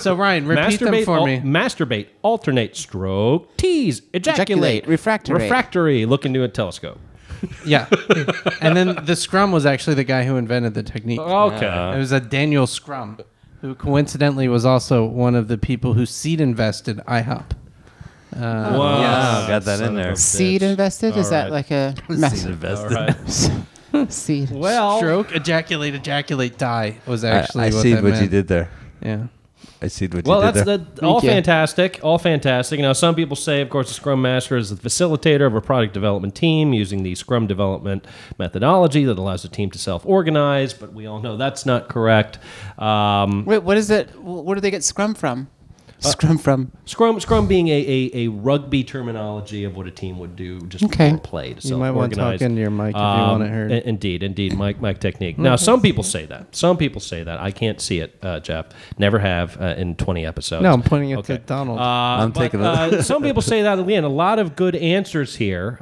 So Ryan, repeat them for me. Masturbate, alternate, stroke, tease, ejaculate, refractory. refractory. Look into a telescope. Yeah. And then the Scrum was actually the guy who invented the technique. Okay. It was a Daniel Scrum, who coincidentally was also one of the people who seed invested IHOP. Wow. Yeah, got that Son in of there. a Seed bitch. invested? Is All that right. like a Seed invested. All right. seed? Well, Stroke, ejaculate, die was actually I what see that what meant. you did there. Yeah. I see what well, you did that's there. all you. fantastic. All fantastic. Now, some people say, of course, the Scrum Master is the facilitator of a product development team using the Scrum development methodology that allows the team to self-organize. But we all know that's not correct. Wait, what is it? Where do they get Scrum from? Scrum from? Scrum being a rugby terminology of what a team would do just Okay. before play to You might want to self-organize. talk into your mic if you want it heard. Indeed, mic technique. Now, some people say that. Some people say that. I can't see it, Jeff. Never have in 20 episodes. No, I'm pointing it to Donald. I'm taking a Some people say that. Again, a lot of good answers here.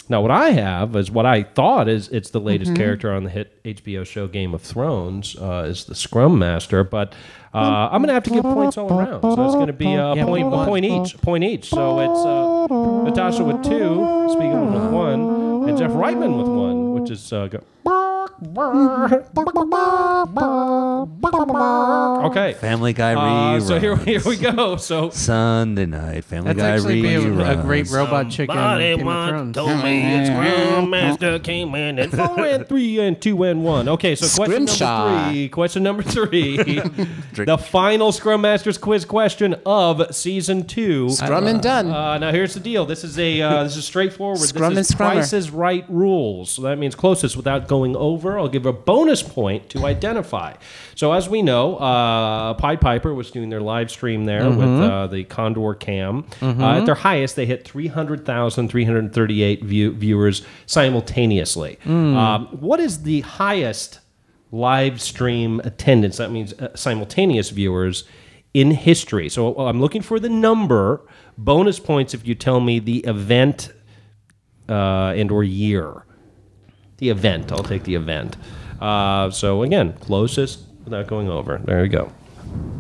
Now, what I have is what I thought is it's the latest character on the hit HBO show Game of Thrones is the Scrum Master, but I'm going to have to give points all around. So it's going to be a point each. So it's Natasha with 2, Spiegelman with 1, and Jeff Reitman with 1, which is okay. Family Guy reruns. So here we go. So Sunday night, Family That's Guy actually be a reruns. great robot chicken. Somebody Game of once Thrones. told me it's Scrum Master came in at 4 and 3 and 2 and 1. Okay, so question Scrimshaw. number 3. Question number 3. The final Scrum Masters quiz question of season 2. Scrum and done. Now here's the deal. This is straightforward. Scrum this and is Scrummer. Price is Right rules. So that means closest without going over. I'll give a bonus point to identify. So as we know, Pied Piper was doing their live stream there with the Condor Cam. At their highest, they hit 300,338 viewers simultaneously. What is the highest live stream attendance? That means simultaneous viewers in history. So I'm looking for the number. Bonus points if you tell me the event and or year. The event. I'll take the event. So again, closest without going over. There we go.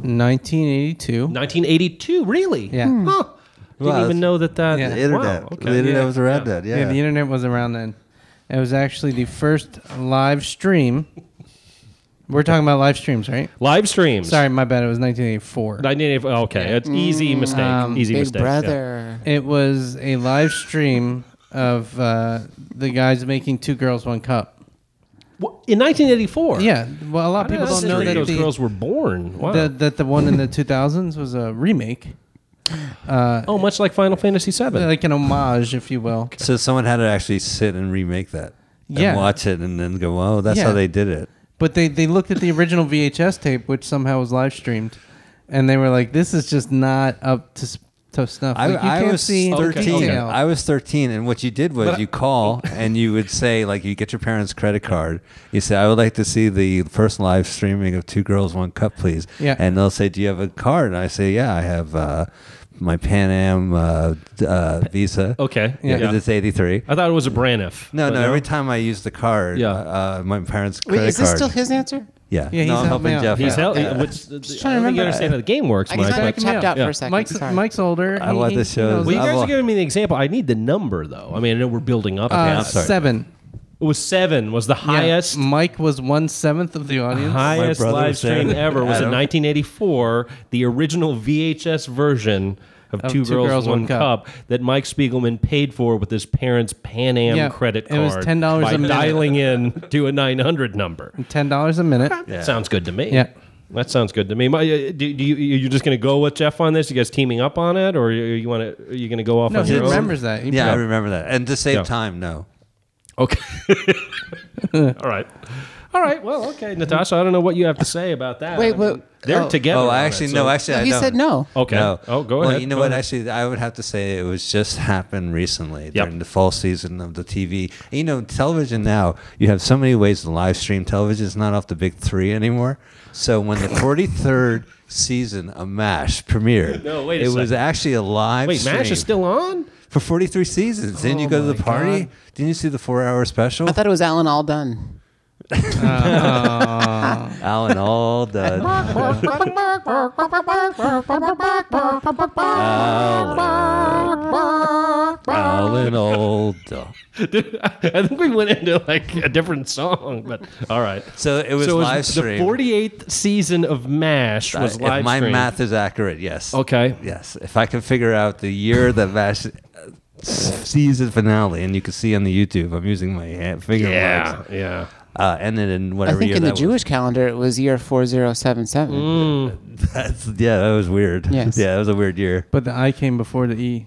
1982. 1982. Really? Yeah. Huh. Didn't Wow, even know that. Yeah. The internet. Wow, okay. The internet Yeah. was around that. Yeah, Yeah. the internet was around then. It was actually the first live stream. We're talking about live streams, right? Live streams. Sorry, my bad. It was 1984. 1984. Okay, it's easy mistake. Easy Big mistake. Yeah. brother. It was a live stream of the guys making 2 Girls, 1 Cup. In 1984. Yeah, well, a lot of people don't know that those the, girls were born. Wow. that the one in the 2000s was a remake, Much like Final Fantasy VII. like an homage, if you will. So someone had to actually sit and remake that. Yeah. And watch it and then go, oh, that's Yeah. how they did it. But they looked at the original VHS tape, which somehow was live streamed, and they were like, "This is just not up to snuff." Like, you I can't was see 13. detail. I was 13, and what you did was you call and you would say, like, you get your parents' credit card. You say, I would like to see the first live streaming of 2 Girls, 1 Cup, please. Yeah. And they'll say, do you have a card? And I say, yeah, I have my Pan Am Visa. Okay. Yeah. Yeah. It's 83. I thought it was a Braniff. No, But no. Every time I use the card, my parents' Wait, credit is this card. still his answer? Yeah. Yeah, no, he's I'm helping helping out. Jeff He's out. held. I trying to don't think you remember. understand how the game works, I Mike. guess I Like, tapped out yeah. for a second. Mike's Sorry. Mike's older. I want the shows. Well, you guys I'll- are giving me the example. I need the number, though. I mean, I know we're building up. I'm sorry. 7. It was 7. Was the highest. Yeah, Mike was 1/7 of the audience. Highest My brother live was saying stream ever was in Adam. 1984. The original VHS version of Two Girls, One Cup that Mike Spiegelman paid for with his parents' Pan Am credit card. It was $10 by a minute. dialing in to a 900 number. $10 a minute. Yeah. Sounds good to me. Yeah. That sounds good to me. You're just going to go with Jeff on this? You guys teaming up on it, or are you going to go off No, on he your own? remembers that. Yeah, I remember that. And to save time, no. Okay. All right. Well, okay, Natasha. I don't know what you have to say about that. Wait, but they're together. Oh, on actually, it, no. so- Actually, I he don't. said no. Okay. No. Oh, go Well, ahead. you know Go what? ahead. Actually, I would have to say it was just happened recently during the fall season of the TV. And, you know, television now, you have so many ways to live stream. Television is not off the big three anymore. So when the 43rd season of MASH premiered, No, wait a it was second. actually a live Wait, stream. MASH is still on? for 43 seasons. Then you go to the my party. God. Didn't you see the 4-hour special? I thought it was Alan All Done. Alan all done. Alan all done. I think we went into like a different song, but all right. So it was live stream. The 48th season of MASH was live If my stream. math is accurate, yes. Okay. Yes. If I can figure out the year that MASH season finale, and you can see on the YouTube, I'm using my finger marks. Yeah. And then in I whatever think year in the that Jewish calendar it was year 4077. was. That was weird. Yes. Yeah, that was a weird year. But the I came before the E.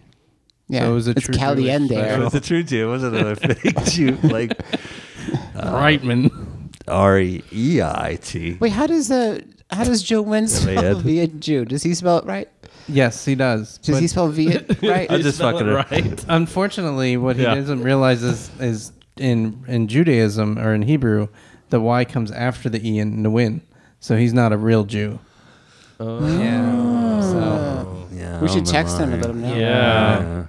Yeah, So it was a it's true Jewish It Caliente. was a true Jew. It wasn't a fake Jew. Like Reitman. REIT. Wait, how does Joe Wynn spell Ed. Viet Jew? Does he spell it right? Yes, he does. Does But he spell Viet right? I'm just fucking it. right. unfortunately, what he Yeah. doesn't realize is in Judaism or in Hebrew, the Y comes after the E in Nguyen. So he's not a real Jew. Oh. Yeah. So Yeah, We should oh, text him my. and let him know. Yeah.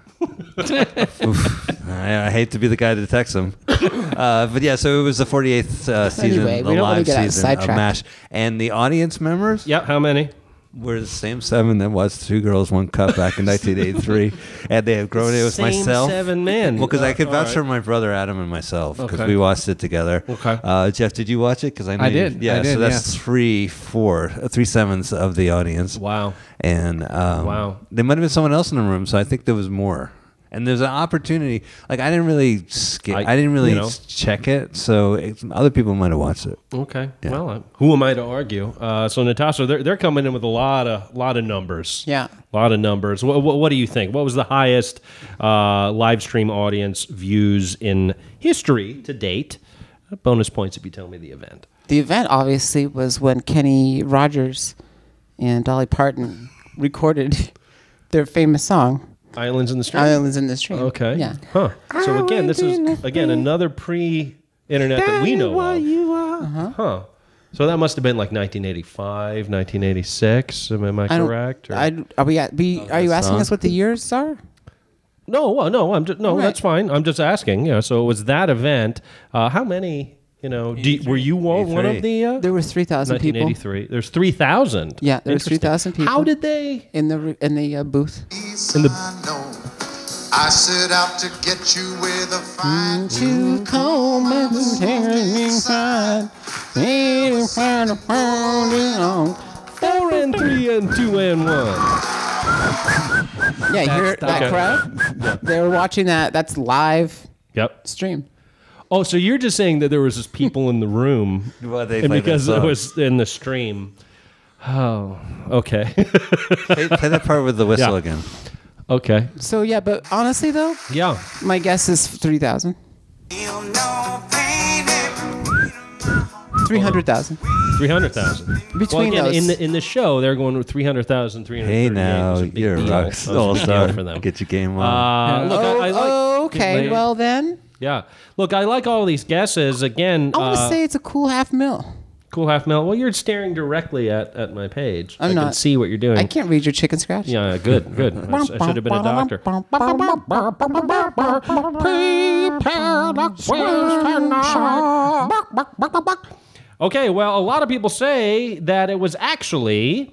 Oof. I hate to be the guy to text him. But yeah, so it was the 48th season, Anyway, the we don't wanna live get season of sidetracked. MASH. And the audience members Yeah. How many? were the same 7 that was Two Girls, One Cup back in 1983. And they have grown. It was Same myself. 7 men. Well, because I could All vouch right. for my brother Adam and myself because Okay. we watched it together. Okay. Jeff, did you watch it? Because I know I you- did. Yeah, I did, so that's yeah. 3/7 of the audience. Wow. And Wow. there might have been someone else in the room, so I think there was more. And there's an opportunity. Like I didn't really I didn't really check it, so other people might have watched it. Okay. Well, who am I to argue? So Natasha, they're coming in with a lot of numbers. Yeah. A lot of numbers. What do you think? What was the highest live stream audience views in history to date? Bonus points if you tell me the event. The event obviously was when Kenny Rogers and Dolly Parton recorded their famous song, Islands in the Stream? Islands in the Stream. Okay. Yeah. Huh. So again, this is another pre-internet that we know of. Huh. So that must have been like 1985, 1986. Am I correct? Or- Are you asking song? us what the years are? No. I'm just All right. That's fine. I'm just asking. Yeah. So it was that event. How many? Were you all one of the? There were 3,000 people 1983. There's 3,000. Yeah, there was Interesting. 3,000 people. How did they? in the booth. In the I set out to get you with a fine To come and inside, 4 and 3 and 2 and 1. Yeah, you hear that okay. crowd? They were watching that. That's live Yep. stream. Oh, so you're just saying that there was just people in the room, Well, they and played that because it song. was in the stream. Oh, okay. Play that part with the whistle Yeah. again. Okay. So yeah, but honestly though, Yeah. my guess is 3,000. 300,000. 300,000. Between well, again, those. in the show, they're going with 300,000, 338. Hey It was now, a big you're a deal. rock That was a all big star. deal for them. Get your game on. Look, I like. Okay, Wait. well then, Yeah. Look, I like all these guesses. Again, I want to say it's a cool $500,000. cool half mil. Well, you're staring directly at my page. I'm I can not. see what you're doing. I can't read your chicken scratch. Yeah, good. I should have been a doctor. Okay, well, a lot of people say that it was actually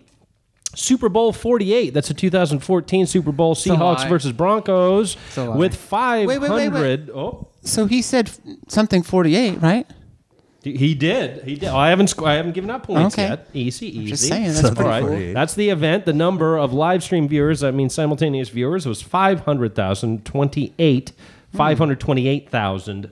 Super Bowl 48. That's a 2014 Super Bowl, Seahawks lie. versus Broncos a lie. with 500. Wait. Oh, So he said something 48, right? He did. He did. Oh, I haven't given out points Okay. yet. Easy. Just saying, that's All right. cool. That's the event. The number of live stream viewers, I mean simultaneous viewers, was 528,000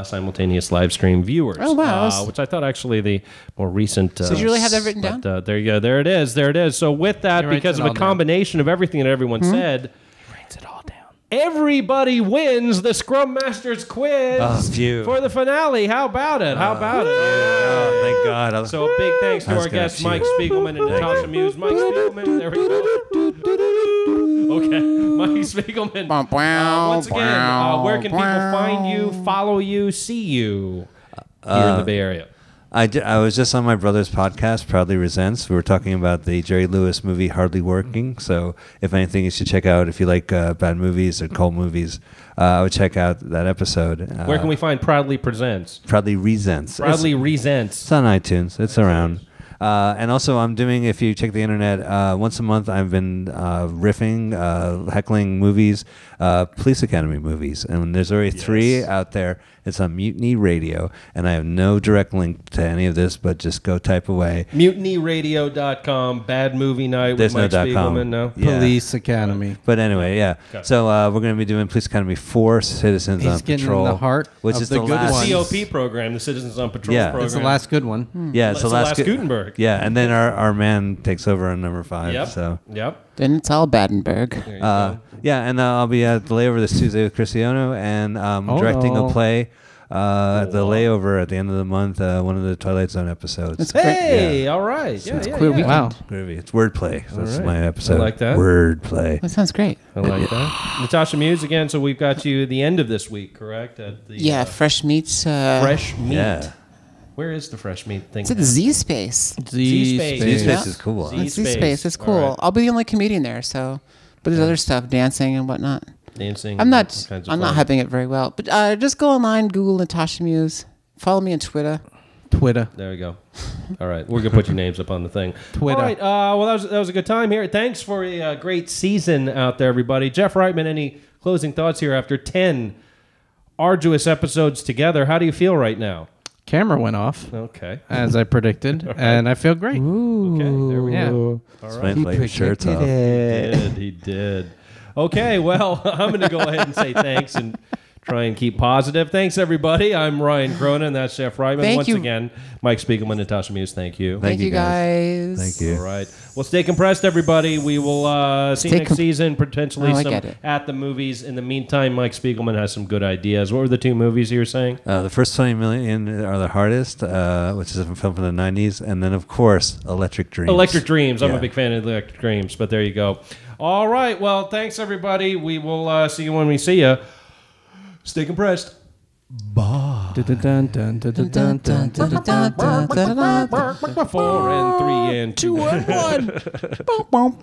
simultaneous live stream viewers. Oh, wow. Which I thought actually the more recent. So did you really have that written down? There you go. There it is. There it is. So with that, He writes because it of a all down. combination of everything that everyone said, Writes it all down. everybody wins the Scrum Masters quiz phew. for the finale. How about it? How about it? Oh, thank God. So a big thanks to I was our gonna guests, cheer. Mike Spiegelman and Natasha Muse. Mike Spiegelman, there we go. Okay, Mike Spiegelman. Once again, where can people find you, follow you, see you here in the Bay Area? I was just on my brother's podcast, Proudly Resents. We were talking about the Jerry Lewis movie, Hardly Working. So if anything, you should check out, if you like bad movies or cult movies, I would check out that episode. Where can we find Proudly Presents? Proudly Resents. Proudly It's Resents. on iTunes. It's around. And also, I'm doing, if you check the internet, once a month I've been riffing, heckling movies, Police Academy movies. And there's already 3 out there. It's on Mutiny Radio. And I have no direct link to any of this, but just go type away. MutinyRadio.com, Bad Movie Night There's with no Mike .com. Spiegelman. No? Yeah. Police Academy. But anyway, yeah. Okay. So we're going to be doing Police Academy 4, Citizens He's on getting Patrol. in the heart which of is the the good last. ones. COP program, the Citizens on Patrol Yeah. program. It's the last good one. Yeah, It's the last Gu- Gutenberg. Yeah, and then our man takes over on number 5. Yep. So Yep. Then it's all Battenberg. There you go. yeah, and I'll be at the layover this Tuesday with Cristiano, and directing no. a play at the layover at the end of the month. One of the Twilight Zone episodes. That's great. Hey, all right. Yeah, It's yeah, queer yeah. weekend. Wow. Groovy. It's wordplay. So that's right. my episode. I like that. Wordplay. That sounds great. I like that. Natasha Muse again. So we've got you at the end of this week, correct? At the Yeah, Fresh Meats. fresh meat. Yeah. Where is the fresh meat thing? It's at the Z Space. Z-Space. Z-Space Yeah. is cool. Z- It's Z Z-Space. Space. It's All cool. right. I'll be the only comedian there, so. But there's other stuff, dancing and whatnot. Dancing. I'm all not. kinds of I'm not fun. hyping it very well. But just go online, Google Natasha Muse. Follow me on Twitter. Twitter. There we go. All right, we're gonna put your names up on the thing. Twitter. All right. Well, that was a good time here. Thanks for a great season out there, everybody. Jeff Reitman, any closing thoughts here after 10 arduous episodes together? How do you feel right now? Camera went off, Okay. as I predicted, and I feel great. Okay. There we Yeah. go. All right. Explain your shirts off. He did. Okay, well, I'm going to go ahead and say thanks and try and keep positive. Thanks, everybody. I'm Ryan Cronin. That's Jeff Reitman. Thank Once you. again, Mike Spiegelman, Natasha Muse, thank you. Thank you guys. Thank you. All right. Well, stay compressed, everybody. We will see you Stay next season, potentially Oh, I some get it. at the movies. In the meantime, Mike Spiegelman has some good ideas. What were the 2 movies you were saying? The first 20 million are the hardest, which is a film from the 90s. And then, of course, Electric Dreams. Electric Dreams. I'm Yeah. a big fan of Electric Dreams, but there you go. All right. Well, thanks, everybody. We will see you when we see you. Stay compressed. Dun, dun, dun, dun, dun, dun, dun, dun, dun, dun, dun, dun, dun. 4 and 3 and 2 and 1. Boom, boom.